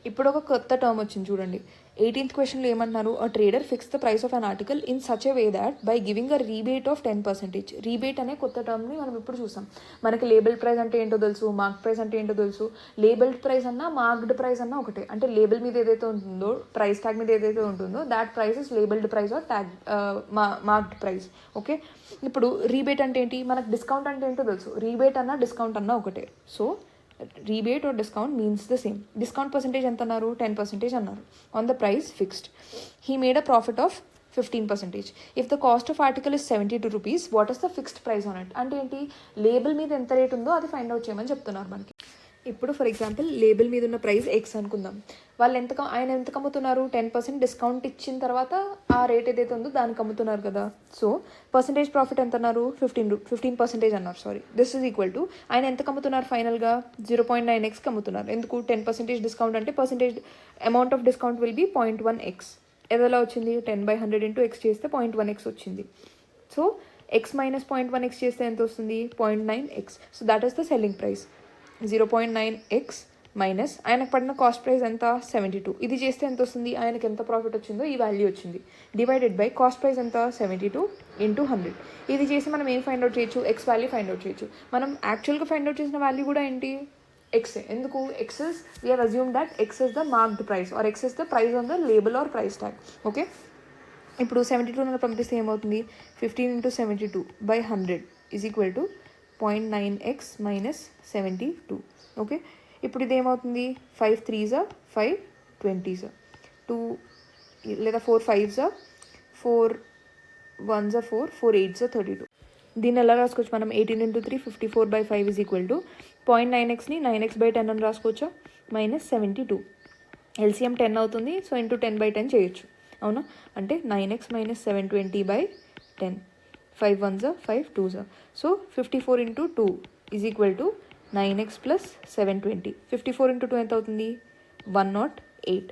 ఇప్పుడు ఒక కొత్త టర్మ్ వచ్చింది చూడండి. 18th క్వశ్చన్లో ఏమన్నారు? A trader fix the price of an article in such a way that by giving a rebate of 10%. Rebate అనే కొత్త టర్మ్ని మనం ఇప్పుడు చూసాం. మనకి లేబుల్ ప్రైస్ అంటే ఏంటో తెలుసు, మార్క్ ప్రైస్ అంటే ఏంటో తెలుసు. లేబుల్డ్ ప్రైస్ అన్నా మార్క్డ్ ప్రైస్ అన్నా ఒకటే. అంటే లేబుల్ మీద ఏదైతే ఉంటుందో, ప్రైస్ ట్యాగ్ మీద ఏదైతే ఉంటుందో, that price is labelled price are tag marked price. Okay, ఇప్పుడు రీబేట్ అంటే ఏంటి? మనకు డిస్కౌంట్ అంటే ఏంటో తెలుసు. రీబేట్ అన్నా డిస్కౌంట్ అన్నా ఒకటే. So rebate or discount means the same. Discount percentage ఎంత అన్నారు? 10% అన్నారు. On the price fixed, he made a profit of 15%. If the cost of article is 72 rupees, what is the fixed price on it? అంటే ఏంటి? Label మీద ఎంత rate ఉందో అది find out చేయమని చెప్తున్నారు మనకి. ఇప్పుడు ఫర్ ఎగ్జాంపుల్ లేబుల్ మీద ఉన్న ప్రైస్ ఎక్స్ అనుకుందాం. వాళ్ళు ఆయన ఎంతకు అమ్ముతున్నారు, 10% డిస్కౌంట్ ఇచ్చిన తర్వాత ఆ రేట్ ఏదైతే ఉందో దానికి అమ్ముతున్నారు కదా. సో పర్సంటేజ్ ప్రాఫిట్ ఎంత అన్నారు, 15% అన్నారు. Sorry, this is equal to ఆయన ఎంతకు అమ్ముతున్నారు, ఫైనల్గా 0.9x అమ్ముతున్నారు. ఎందుకు, 10% డిస్కౌంట్ అంటే percentage amount of discount will be 0.1x. ఎలా వచ్చింది, 10/100 ఇంటూ x చేస్తే 0.1x వచ్చింది. సో x మైనస్ 0.1x చేస్తే ఎంత వస్తుంది, 0.9x. So that is the selling price. 0.9x minus ఆయనకు పడిన కాస్ట్ ప్రైస్ ఎంత, 72. ఇది చేస్తే ఎంత వస్తుంది, ఆయనకి ఎంత ప్రాఫిట్ వచ్చిందో ఈ వాల్యూ వచ్చింది. డివైడెడ్ బై కాస్ట్ ప్రైస్ ఎంత, 72 ఇంటూ 100. ఇది చేసి మనం ఏం ఫైండ్ అవుట్ చేయొచ్చు, ఎక్స్ వాల్యూ ఫైండ్ అవుట్ చేయొచ్చు. మనం యాక్చువల్గా ఫైండ్ అవుట్ చేసిన వాల్యూ కూడా ఏంటి, ఎక్స్. ఎందుకు, x is, we have assume that x is the marked price or x is the price on the label or price tag. Okay, ఇప్పుడు 72 పంపిస్తే ఏమవుతుంది, 15 into 72/100 is equal to 0.9x minus 72. Okay, ఇప్పుడు ఇది ఏమవుతుంది, 5 3s 5 20s 2 లేదా 4 5s 4 1s 4 4 8s 32. దీన్ని ఎలా రాసుకోవచ్చు మనం, 18 ఇంటూ 3 54/5 ఈజ్ ఈక్వల్ టు 0.9xని 9x/10 అని రాసుకోవచ్చా, మైనస్ 72. ఎల్సిఎం 10 అవుతుంది. సో ఇంటూ 10/10 చేయొచ్చు, అవునా. అంటే 9x minus 720/10, 5 1s 5 2s. So 54 into 2 is equal to 9x plus 720. 54 into 2 ఎంత అవుతుంది, 108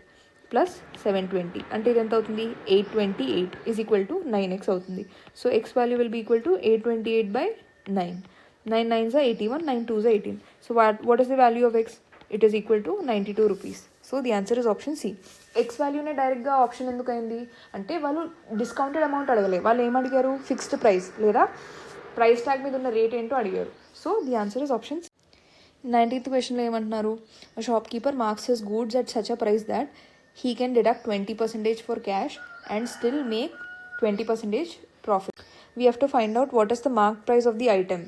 ప్లస్ 720 అంటే ఇది ఎంత అవుతుంది, 828 ఈజ్ ఈక్వల్ టు 9x అవుతుంది. So x value will be equal to 828/9. 9 9s 81, 9 2s 18. So what is the value of x? It is equal to 92 rupees. So the answer is option C. X వాల్యూనే డైరెక్ట్గా option ఎందుకు అయింది అంటే వాళ్ళు discounted amount అడగలేదు, వాళ్ళు ఏమడిగారు, fixed price లేదా ప్రైస్ ట్యాగ్ మీద ఉన్న రేట్ ఏంటో అడిగారు. So the answer is option C. 19th క్వశ్చన్లో ఏమంటున్నారు, shopkeeper marks his goods at such a price that he can deduct 20% for cash and still make 20% profit. We have to find out what is the mark price of the item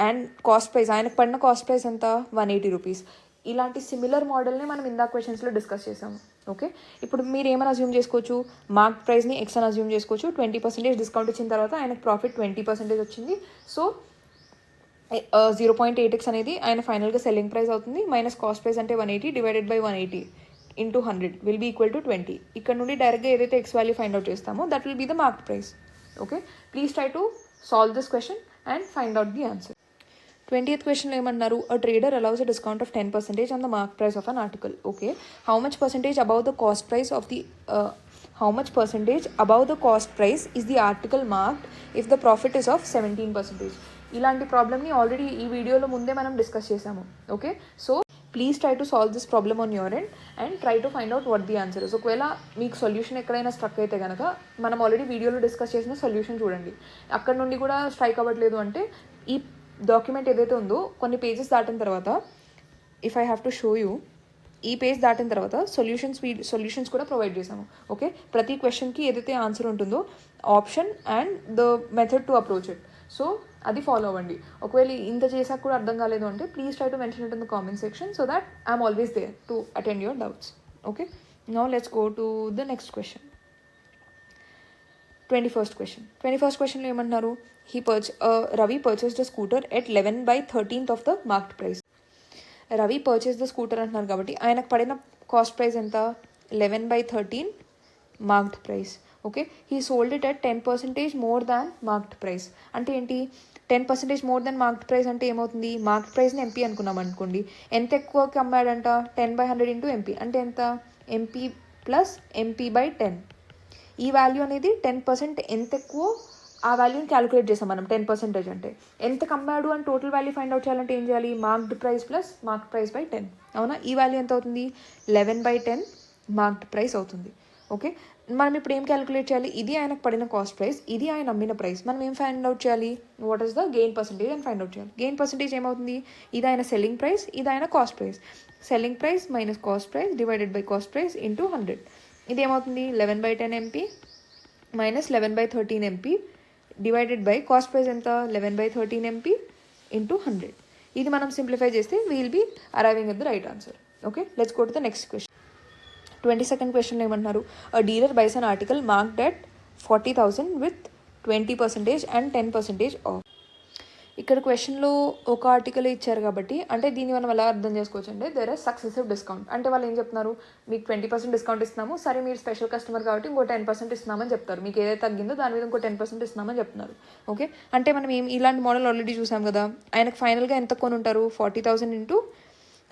and cost price. ఆయనకు పడిన cost price ఎంత, 180 rupees. ఇలాంటి similar మోడల్ని మనం ఇందా క్వశ్చన్స్లో discuss చేసాము. Okay, ఇప్పుడు మీరు ఏమైనా అజ్యూమ్ చేసుకోవచ్చు, మార్క్ ప్రైస్ని ఎక్స్ అని అజ్యూమ్ చేసుకోవచ్చు. 20% డిస్కౌంట్ ఇచ్చిన తర్వాత ఆయనకు ప్రాఫిట్ 20% వచ్చింది. సో 0.8x అనేది ఆయన ఫైనల్గా సెల్లింగ్ ప్రైస్ అవుతుంది. మైనస్ కాస్ట్ ప్రైస్ అంటే 180 divided by 180 into 100 will be equal to 20. ఇక్కడ నుండి డైరెక్ట్గా ఏదైతే ఎక్స్ వాల్యూ ఫైండ్ అవుట్ చేస్తామో that will be the mark price. Okay, please try to solve this question and find out the answer. 20th క్వశ్చన్లో ఏమన్నారు, a trader allows a discount of 10% on the mark price of an article. Okay, how much percentage above the cost price of the how much percentage above the cost price is the article marked if the profit is of 17%. ఇలాంటి ప్రాబ్లమ్ని already ఈ వీడియోలో ముందే మనం discuss చేసాము. Okay, so please try to solve this problem on your end and try to find out what the answer is. ఒకవేళ మీకు solution ఎక్కడైనా స్ట్రక్ అయితే కనుక మనం ఆల్రెడీ వీడియోలో డిస్కస్ చేసిన సొల్యూషన్ చూడండి. అక్కడ నుండి కూడా స్ట్రైక్ అవ్వట్లేదు అంటే ఈ డాక్యుమెంట్ ఏదైతే ఉందో కొన్ని పేజెస్ దాటిన తర్వాత, if I have to show you, ఈ పేజ్ దాటిన తర్వాత సొల్యూషన్స్ కూడా ప్రొవైడ్ చేసాము. ఓకే, ప్రతి క్వశ్చన్కి ఏదైతే ఆన్సర్ ఉంటుందో option and the method to approach it. So అది ఫాలో అవ్వండి. ఒకవేళ ఇంత చేసాక కూడా అర్థం కాలేదు అంటే please try to mention it in the comment section so that I'm always there to attend your doubts. Okay, now let's go to the next question. 21st క్వశ్చన్లో ఏమన్నారు, Ravi purchased the scooter at 11/13 of the marked price. Ravi purchase the scooter అంటున్నారు కాబట్టి ఆయనకు పడిన cost price ఎంత, 11/13 marked price. Okay, he sold it at 10% more than marked price. అంటే ఏంటి, 10% more than marked price అంటే ఏమవుతుంది, మార్క్డ్ ప్రైస్ని ఎంపీ అనుకున్నాం అనుకోండి, ఎంత ఎక్కువకి అమ్మాడంట, 10/100 ఇంటూ ఎంపీ అంటే ఎంత, ఎంపీ ప్లస్ ఎంపీ/10. ఈ వాల్యూ అనేది 10% ఎంత ఎక్కువ ఆ వాల్యూని క్యాలిక్యులేట్ చేసాం మనం. 10% అంటే ఎంత కమ్మాడు అని టోటల్ వాల్యూ ఫైండ్ అవుట్ చేయాలంటే ఏం చేయాలి, మార్క్డ్ ప్రైస్ ప్లస్ మార్క్డ్ ప్రైస్/10. అవునా, ఈ వాల్యూ ఎంత అవుతుంది, 11/10 మార్క్డ్ ప్రైస్ అవుతుంది. ఓకే, మనం ఇప్పుడు ఏం క్యాలిక్యులేట్ చేయాలి, ఇది ఆయనకు పడిన కాస్ట్ ప్రైస్, ఇది ఆయన అమ్మిన ప్రైస్. మనం ఏం ఫైండ్ అవుట్ చేయాలి, what is the gain percentage అని ఫైండ్ అవుట్ చేయాలి. గెయిన్ పర్సంటేజ్ ఏమవుతుంది, ఇది ఆయన సెల్లింగ్ ప్రైస్, ఇది ఆయన cost price. Selling price minus cost price divided by cost price into 100. ఇది ఏమవుతుంది, 11/10 MP minus 11/13 MP divided by cost price ఎంత, 11/13 ఎంపీ ఇంటూ 100. ఇది మనం సింప్లిఫై చేస్తే we'll be arriving at the right answer. Okay, let's go to the next question. 22nd క్వశ్చన్లో ఏమంటున్నారు, a dealer buys an article marked at 40,000 with 20% and 10% off. ఇక్కడ క్వశ్చన్లో ఒక article ఇచ్చారు కాబట్టి అంటే దీన్ని మనం ఎలా అర్థం చేసుకోవచ్చు అంటే దేర్ ఆర్ సక్సెసివ్ డిస్కౌంట్. అంటే వాళ్ళు ఏం చెప్తున్నారు, మీకు 20% డిస్కౌంట్ ఇస్తున్నాము, సరే మీరు స్పెషల్ కస్టమర్ కాబట్టి ఇంకో 10% ఇస్తున్నామని చెప్తారు, మీకు ఏదైతే తగ్గిందో దాని మీద ఇంకో 10% ఇస్తున్నామని చెప్తున్నారు. ఓకే, అంటే మనం ఇలాంటి మోడల్ ఆల్రెడీ చూసాం కదా. ఆయనకు ఫైనల్గా ఎంత కొని ఉంటారు, 40,000 ఇంటూ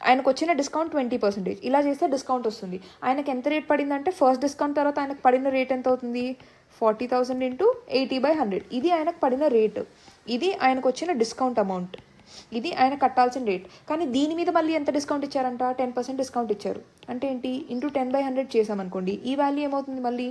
ఆయనకు వచ్చిన డిస్కౌంట్ 20%. ఇలా చేస్తే డిస్కౌంట్ వస్తుంది. ఆయనకు ఎంత రేట్ పడిందంటే ఫస్ట్ డిస్కౌంట్ తర్వాత ఆయనకు పడిన రేట్ ఎంత అవుతుంది, 40,000 ఇంటూ 80/100. ఇది ఆయనకు పడిన రేటు, ఇది ఆయనకు వచ్చిన డిస్కౌంట్ అమౌంట్, ఇది ఆయన కట్టాల్సిన రేట్. కానీ దీని మీద మళ్ళీ ఎంత డిస్కౌంట్ ఇచ్చారంట, 10% డిస్కౌంట్ ఇచ్చారు. అంటే ఏంటి, ఇంటూ 10/100 చేసామనుకోండి, ఈ వాల్యూ ఏమవుతుంది, మళ్ళీ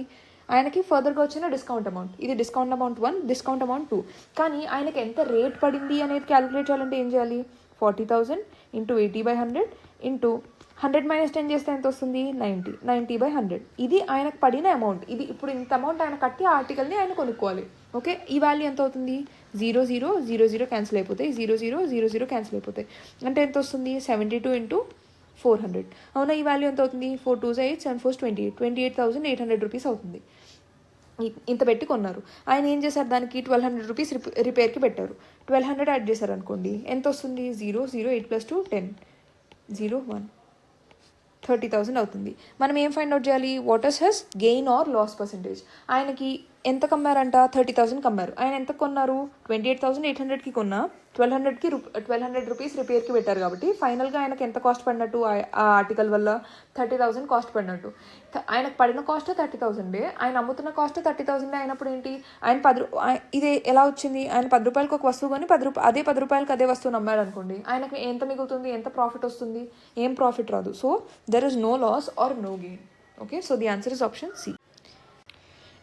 ఆయనకి ఫర్దర్గా వచ్చిన డిస్కౌంట్ అమౌంట్. ఇది డిస్కౌంట్ అమౌంట్ 1, డిస్కౌంట్ అమౌంట్ 2. కానీ ఆయనకి ఎంత రేట్ పడింది అనేది క్యాలిక్యులేట్ చేయాలంటే ఏం చేయాలి, 40,000 ఇంటూ 80/100 ఇంటూ 100 - 10 చేస్తే ఎంత వస్తుంది, 90/100. ఇది ఆయనకు పడిన అమౌంట్. ఇది ఇప్పుడు ఇంత అమౌంట్ ఆయన కట్టి ఆ ఆర్టికల్ని ఆయన కొనుక్కోవాలి. ఓకే, ఈ వాల్యూ ఎంత అవుతుంది, 0 0 0 0 క్యాన్సిల్ అయిపోతాయి, 0 0 0 0 క్యాన్సిల్ అయిపోతాయి. అంటే ఎంత వస్తుంది, 72 ఇంటూ 400. అవునా, ఈ వాల్యూ ఎంత అవుతుంది, 4 2 8 7 4 28, 28,800 రూపీస్ అవుతుంది. ఇంత పెట్టి కొన్నారు. ఆయన ఏం చేశారు, దానికి 1,200 రూపీస్ రిపేర్కి పెట్టారు. 1,200 యాడ్ చేశారు అనుకోండి, ఎంత వస్తుంది, 0 0 8 + 2 10 0 1 30,000 అవుతుంది. మనం ఏం ఫైండ్ అవుట్ చేయాలి, what is his gain or loss percentage. ఆయనకి ఎంత కమ్మారంట, 30,000 కమ్మారు. ఆయన ఎంత కొన్నారు, 28,800కి కొన్నా, 1,200 రూపీస్ రిపేర్కి పెట్టారు కాబట్టి ఫైనల్గా ఆయనకి ఎంత కాస్ట్ పడినట్టు, ఆ ఆర్టికల్ వల్ల 30,000 కాస్ట్ పడినట్టు. ఆయనకు పడిన కాస్ట్ 30,000, ఆయన అమ్ముతున్న కాస్ట్ 30,000 అయినప్పుడు ఏంటి, ఇది ఎలా వచ్చింది, ఆయన 10 రూపాయలకు ఒక వస్తువు కొని అదే 10 రూపాయలకి అదే వస్తువుని అమ్మాడు అనుకోండి, ఆయనకి ఎంత మిగులుతుంది, ఎంత ప్రాఫిట్ వస్తుంది, ఏం ప్రాఫిట్ రాదు. So there is no loss or no gain. Okay, so the answer is option C.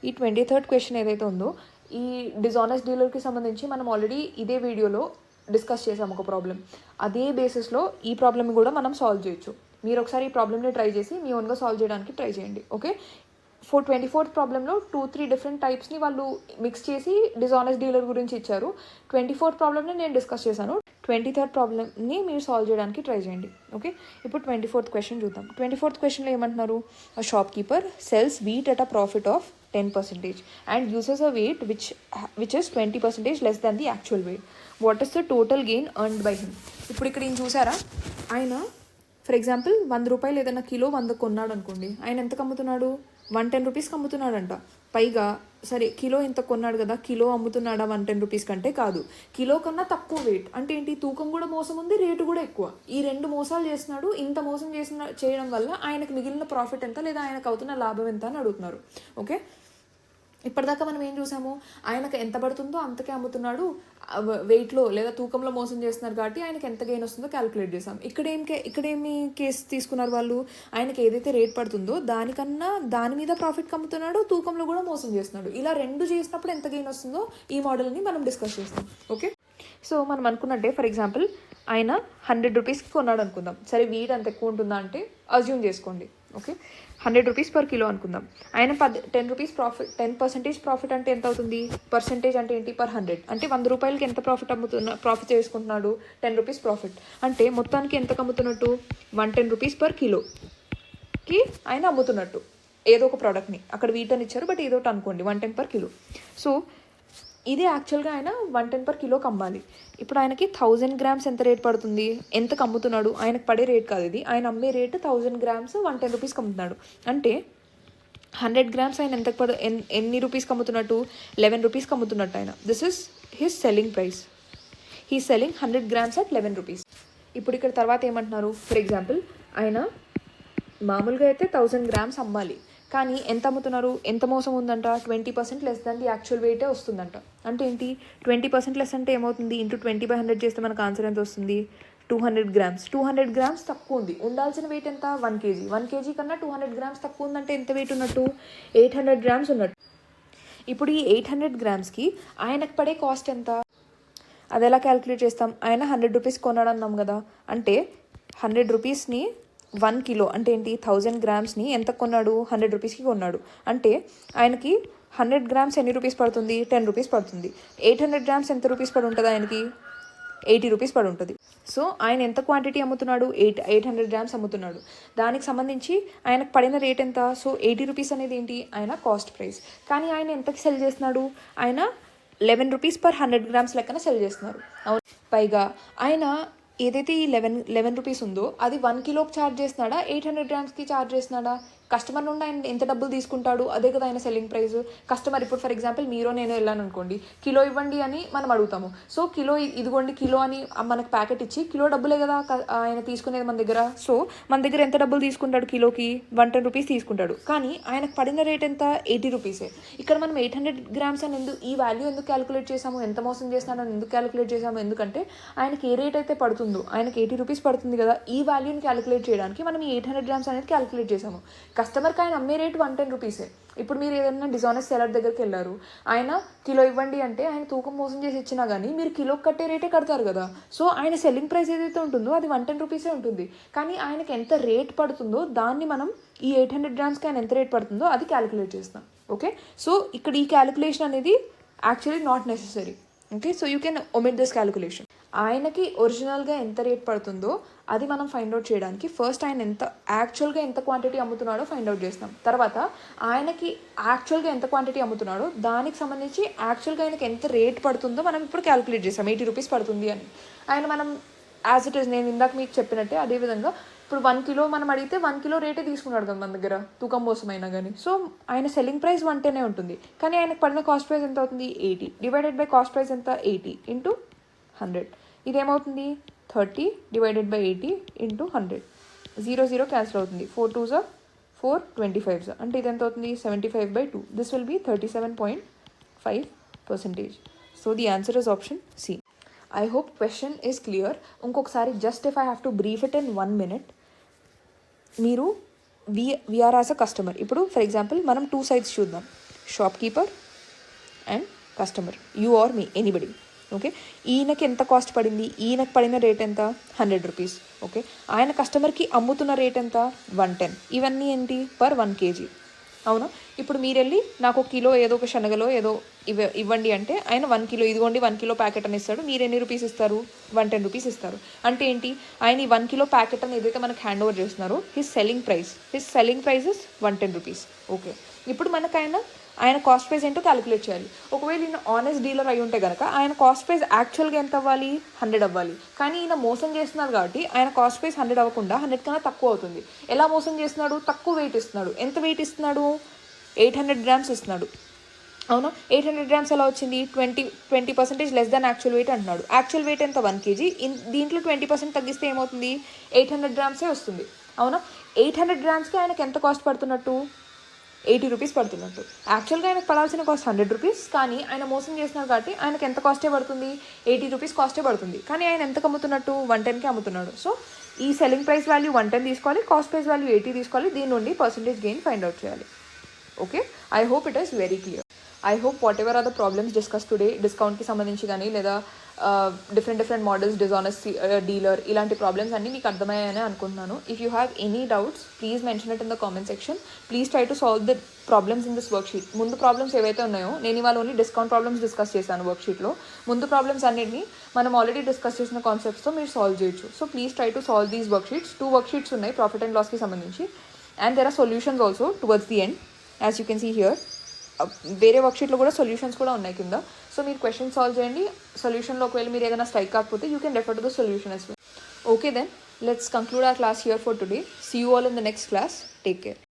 ఈ 23rd క్వశ్చన్ ఏదైతే ఉందో, ఈ డిజానెస్ట్ డీలర్కి సంబంధించి మనం ఆల్రెడీ ఇదే వీడియోలో డిస్కస్ చేసాం ఒక ప్రాబ్లం. అదే బేసిస్లో ఈ ప్రాబ్లమ్ని కూడా మనం సాల్వ్ చేయొచ్చు. మీరు ఒకసారి ఈ ప్రాబ్లమ్ని ట్రై చేసి మీ ఓన్గా సాల్వ్ చేయడానికి ట్రై చేయండి. ఓకే, 24th ప్రాబ్లంలో 2-3 డిఫరెంట్ టైప్స్ని వాళ్ళు మిక్స్ చేసి డిజానెస్ట్ డీలర్ గురించి ఇచ్చారు. 24th ప్రాబ్లమ్ని నేను డిస్కస్ చేశాను. 23rd ప్రాబ్లమ్ని మీరు సాల్వ్ చేయడానికి ట్రై చేయండి. ఓకే, ఇప్పుడు 24th క్వశ్చన్ చూద్దాం. 24th క్వశ్చన్లో ఏమంటున్నారు, a shopkeeper sells wheat at a profit of 10% and uses a weight which is 20% less than the actual weight. What is the total gain earned by him? ఇప్పుడు ఇక్కడ ఏం చూసారా, ఆయన for example 100 రూపాయలు ఏదైనా kilo 100 కొన్నాడు అనుకోండి, ఆయన ఎంత అమ్ముతున్నాడు, 110 రూపీస్కి అమ్ముతున్నాడంట. పైగా సరే కిలో ఇంత కొన్నాడు కదా, కిలో అమ్ముతున్నాడా 110 రూపీస్ కంటే, కాదు, కిలో కన్నా తక్కువ వెయిట్. అంటే ఏంటి, తూకం కూడా మోసం ఉంది, రేటు కూడా ఎక్కువ. ఈ 2 మోసాలు చేస్తున్నాడు. ఇంత మోసం చేయడం వల్ల ఆయనకు మిగిలిన ప్రాఫిట్ ఎంత, లేదా ఆయనకు అవుతున్న లాభం ఎంత అని అడుగుతున్నారు. ఓకే, ఇప్పటిదాకా మనం ఏం చూసాము, ఆయనకు ఎంత పడుతుందో అంతకే అమ్ముతున్నాడు, వెయిట్లో లేదా తూకంలో మోసం చేస్తున్నారు కాబట్టి ఆయనకి ఎంత గెయిన్ వస్తుందో క్యాలిక్యులేట్ చేసాం. ఇక్కడేమి కేసు తీసుకున్నారు వాళ్ళు, ఆయనకి ఏదైతే రేట్ పడుతుందో దానికన్నా దాని మీద ప్రాఫిట్ అమ్ముతున్నాడు, తూకంలో కూడా మోసం చేస్తున్నాడు. ఇలా 2 చేసినప్పుడు ఎంత గెయిన్ వస్తుందో ఈ మోడల్ని మనం డిస్కస్ చేస్తాం. ఓకే, సో మనం అనుకున్నట్టే ఫర్ ఎగ్జాంపుల్ ఆయన 100 రూపీస్కి కొన్నాడు అనుకుందాం. సరే వీట్ అంత ఎక్కువ ఉంటుందా అంటే అజ్యూమ్ చేసుకోండి. ఓకే, 100 రూపీస్ పర్ కిలో అనుకుందాం. ఆయన 10 రూపీస్ ప్రాఫిట్, 10% ప్రాఫిట్ అంటే ఎంత అవుతుంది, పర్సెంటేజ్ అంటే ఏంటి, per 100. అంటే 100 రూపాయలకి ఎంత ప్రాఫిట్ చేసుకుంటున్నాడు, 10 రూపీస్ ప్రాఫిట్. అంటే మొత్తానికి ఎంత అమ్ముతున్నట్టు, 110 రూపీస్ పర్ కిలోకి ఆయన అమ్ముతున్నట్టు ఏదో ఒక ప్రోడక్ట్ని. అక్కడ వీట్ అని ఇచ్చారు, బట్ ఏదో ఒకటి అనుకోండి, 110 per kilo. సో ఇదే యాక్చువల్గా ఆయన 110 per kiloకి అమ్మాలి. ఇప్పుడు ఆయనకి 1000 grams ఎంత రేట్ పడుతుంది, ఎంతకు అమ్ముతున్నాడు, ఆయనకు పడే రేట్ కాదు ఇది, ఆయన అమ్మే రేటు 1000 grams 110 రూపీస్కి అమ్ముతున్నాడు. అంటే 100 grams ఆయన ఎన్ని రూపీస్కి అమ్ముతున్నట్టు, 11 రూపీస్కి అమ్ముతున్నట్టు ఆయన. This is his selling price. He selling 100 grams at 11 rupees. ఇప్పుడు ఇక్కడ తర్వాత ఏమంటున్నారు, ఫర్ ఎగ్జాంపుల్ ఆయన మామూలుగా అయితే 1000 grams అమ్మాలి, కానీ ఎంత అమ్ముతున్నారు, ఎంత మోసం ఉందంట, 20% లెస్ దాన్ ది యాక్చువల్ వెయిటే వస్తుందంట. అంటే ఏంటి, 20% లెస్ అంటే ఏమవుతుంది, ఇంటూ 20/100 చేస్తే మనకు ఆన్సర్ ఎంత వస్తుంది, 200 grams. 200 grams తక్కువ ఉంది, ఉండాల్సిన వెయిట్ ఎంత, 1 kg. 1 kg కన్నా 200 grams తక్కువ ఉందంటే ఎంత వెయిట్ ఉన్నట్టు, 800 grams ఉన్నట్టు. ఇప్పుడు ఈ 800 gramsకి ఆయనకు పడే కాస్ట్ ఎంత, అది ఎలా క్యాలిక్యులేట్ చేస్తాం, ఆయన 100 రూపీస్ కొన్నాడు అన్నాం కదా, అంటే 100 రూపీస్ని 1 kilo అంటే ఏంటి, 1000 grams ఎంత కొన్నాడు, 100 రూపీస్కి కొన్నాడు. అంటే ఆయనకి 100 grams ఎన్ని రూపీస్ పడుతుంది, 10 రూపీస్ పడుతుంది. 800 grams ఎంత రూపీస్ పడి ఉంటుంది, ఆయనకి 80 రూపీస్ పడి ఉంటుంది. సో ఆయన ఎంత క్వాంటిటీ అమ్ముతున్నాడు, 800 grams అమ్ముతున్నాడు. దానికి సంబంధించి ఆయనకు పడిన రేట్ ఎంత, సో 80 రూపీస్ అనేది ఏంటి, ఆయన కాస్ట్ ప్రైస్. కానీ ఆయన ఎంతకి సెల్ చేస్తున్నాడు, ఆయన ₹11 per 100 grams లెక్కన సెల్ చేస్తున్నారు. అవును, పైగా ఆయన ఏదైతే ఈ 11 రూపీస్ ఉందో అది 1 కిలోకి ఛార్జ్ చేస్తున్నాడా, 800 గ్రామ్స్కి ఛార్జ్ చేస్తున్నాడా? కస్టమర్ నుండి ఆయన ఎంత డబ్బులు తీసుకుంటాడు, అదే కదా ఆయన సెల్లింగ్ ప్రైస్. కస్టమర్ ఇప్పుడు ఫర్ ఎగ్జాంపుల్ మీరు నేను వెళ్ళాను అనుకోండి, కిలో ఇవ్వండి అని మనం అడుగుతాము. సో కిలో ఇదిగోండి కిలో అని మనకు ప్యాకెట్ ఇచ్చి కిలో డబ్బులే కదా ఆయన తీసుకునేది మన దగ్గర. సో మన దగ్గర ఎంత డబ్బులు తీసుకుంటాడు, కిలోకి 110 రూపీస్ తీసుకుంటాడు. కానీ ఆయనకు పడిన రేట్ ఎంత, 80 రూపీసే. ఇక్కడ మనం 800 గ్రామ్స్ అని ఈ వాల్యూ ఎందుకు క్యాలిక్యులేట్ చేసాము, ఎంత మోసం చేస్తున్నాడని ఎందుకు క్యాలిక్యులేట్ చేసాము, ఎందుకంటే ఆయనకి ఏ రేట్ అయితే పడుతుందో, ఆయనకి 80 రూపీస్ పడుతుంది కదా, ఈ వాల్యూని క్యాలిక్యులేట్ చేయడానికి మనం ఈ 800 గ్రామ్స్ అనేది క్యాలిక్యులేట్ చేసాము. కస్టమర్కి ఆయన అమ్మే రేటు 110 రూపీసే. ఇప్పుడు మీరు ఏదైనా డిజానెస్ట్ సెలర్ దగ్గరికి వెళ్ళారు, ఆయన కిలో ఇవ్వండి అంటే ఆయన తూకం మోసం చేసి ఇచ్చినా కానీ మీరు కిలోకి కట్టే రేటే కడతారు కదా. సో ఆయన సెల్లింగ్ ప్రైస్ ఏదైతే ఉంటుందో అది 110 రూపీసే ఉంటుంది. కానీ ఆయనకి ఎంత రేట్ పడుతుందో దాన్ని మనం ఈ 800 గ్రామ్స్కి ఆయన ఎంత రేట్ పడుతుందో అది క్యాలిక్యులేట్ చేస్తాం. ఓకే, సో ఇక్కడ ఈ క్యాలిక్యులేషన్ అనేది actually not necessary. Okay, so you can omit this calculation. ఆయనకి ఒరిజినల్గా ఎంత రేట్ పడుతుందో అది మనం ఫైండ్ అవుట్ చేయడానికి ఫస్ట్ ఆయన యాక్చువల్గా ఎంత క్వాంటిటీ అమ్ముతున్నాడో ఫైండ్ అవుట్ చేస్తాం. తర్వాత ఆయనకి యాక్చువల్గా ఎంత క్వాంటిటీ అమ్ముతున్నాడో దానికి సంబంధించి యాక్చువల్గా ఆయనకి ఎంత రేట్ పడుతుందో మనం ఇప్పుడు క్యాలిక్యులేట్ చేస్తాం. 80 రూపీస్ పడుతుంది అని ఆయన మనం యాజ్ ఇట్ ఈస్ నేను ఇందాక మీకు చెప్పినట్టే అదేవిధంగా ఇప్పుడు 1 కిలో మనం అడిగితే 1 కిలో రేటే తీసుకున్నాడు కదా మన దగ్గర తూకం కోసం అయినా కానీ. సో ఆయన సెల్లింగ్ ప్రైస్ 110 ఉంటుంది, కానీ ఆయనకు పడిన కాస్ట్ ప్రైస్ ఎంత అవుతుంది, 80 డివైడెడ్ బై కాస్ట్ ప్రైస్ ఎంత, 80 into 100. ఇదేమవుతుంది, 30 divided by 80 into 100. 0 cancel అవుతుంది. 4 2s 4 25s అంటే ఇది ఎంత అవుతుంది, 75/2. This will be 37.5%. So the answer is option C. I hope question is clear. ఇంకొకసారి just if I have to brief it in 1 minute. మీరు we are as a customer. ఇప్పుడు for example మనం 2 sides చూద్దాం, shopkeeper and customer, you are me, anybody. Okay, ఈయనకి ఎంత cost పడింది, ఈయనకి పడిన రేట్ ఎంత, 100 రూపీస్. ఓకే, ఆయన కస్టమర్కి అమ్ముతున్న రేట్ ఎంత, 110. ఇవన్నీ ఏంటి, పర్ 1 kg. అవునా, ఇప్పుడు మీరు వెళ్ళి నాకు 1 కిలో ఏదో ఒక శనగలో ఏదో ఇవ్వండి అంటే ఆయన 1 కిలో ఇదిగోండి 1 కిలో ప్యాకెట్ అని ఇస్తాడు. మీరు ఎన్ని రూపీస్ ఇస్తారు, 110 రూపీస్ ఇస్తారు. అంటే ఏంటి, ఆయన ఈ 1 కిలో ప్యాకెట్ అని ఏదైతే మనకు హ్యాండ్ ఓవర్ చేస్తున్నారో his selling price is 110 rupees. Okay, ఇప్పుడు మనకు ఆయన కాస్ట్ ప్రైస్ ఏంటో క్యాలిక్యులేట్ చేయాలి. ఒకవేళ ఈయన ఆనెస్ట్ డీలర్ అయి ఉంటే కనుక ఆయన కాస్ట్ ప్రైస్ యాక్చువల్గా ఎంత అవ్వాలి, 100 అవ్వాలి. కానీ ఈయన మోసం చేస్తున్నారు కాబట్టి ఆయన కాస్ట్ ప్రైస్ 100 అవ్వకుండా 100 కన్నా తక్కువ అవుతుంది. ఎలా మోసం చేస్తున్నాడు, తక్కువ వెయిట్ ఇస్తున్నాడు. ఎంత వెయిట్ ఇస్తున్నాడు, 800 గ్రామ్స్ ఇస్తున్నాడు. అవునా, 800 గ్రామ్స్ ఎలా వచ్చింది, 20% లెస్ దాన్ యాక్చువల్ వెయిట్ అంటున్నాడు. యాక్చువల్ వెయిట్ ఎంత, 1 kg. దీంట్లో 20% తగ్గిస్తే ఏమవుతుంది, 800 గ్రామ్సే వస్తుంది. అవునా, 800 గ్రామ్స్కి ఆయనకి ఎంత కాస్ట్ పడుతున్నట్టు, 80 రూపీస్ పడుతున్నట్టు. యాక్చువల్గా ఆయనకు పడాల్సిన కాస్ట్ 100 రూపీస్, కానీ ఆయన మోసం చేస్తున్నారు కాబట్టి ఆయనకు ఎంత కాస్టే పడుతుంది, 80 రూపీస్ కాస్టే పడుతుంది. కానీ ఆయన ఎంతకు అమ్ముతున్నట్టు, 110కి అమ్ముతున్నాడు. సో ఈ సెల్లింగ్ ప్రైస్ వాల్యూ 110 తీసుకోవాలి, కాస్ట్ ప్రైస్ వాల్యూ 80 తీసుకోవాలి. దీని నుండి పర్సెంటేజ్ గెయిన్ ఫైండ్ అవుట్ చేయాలి. Okay, I hope it is very clear. I hope whatever are the problems discuss today, డిస్కౌంట్కి సంబంధించి కానీ లేదా డిఫరెంట్ మోడల్స్, డిజానెస్ట్ డీలర్, ఇలాంటి ప్రాబ్లమ్స్ అన్నీ మీకు అర్థమయ్యాయని అనుకుంటున్నాను. If you have any doubts please mention it in the comment section. Please try to solve the problems in this worksheet. ముందు ప్రాబ్లమ్స్ ఏవైతే ఉన్నాయో, నేను ఇవాళ ఓన్లీ డిస్కౌంట్ ప్రాబ్లమ్స్ డిస్కస్ చేశాను వర్క్షీట్లో. ముందు ప్రాబ్లమ్స్ అన్నిటిని మనం ఆల్రెడీ డిస్కస్ చేసిన కాన్సెప్ట్స్తో మీరు సాల్వ్ చేయొచ్చు. So please try to solve these worksheets. 2 worksheets ఉన్నాయి ప్రాఫిట్ అండ్ లాస్కి సంబంధించి, and there are solutions also towards the end, as you can see here. వేరే వర్క్షీట్లో కూడా సొల్యూషన్స్ కూడా ఉన్నాయి కింద. సో మీరు క్వశ్చన్ సాల్వ్ చేయండి. సొల్యూషన్లో ఒకవేళ మీరు ఏదైనా స్ట్రైక్ కాకపోతే you can refer to the solution as well. Okay then, let's conclude our class here for today. See you all in the next class. Take care.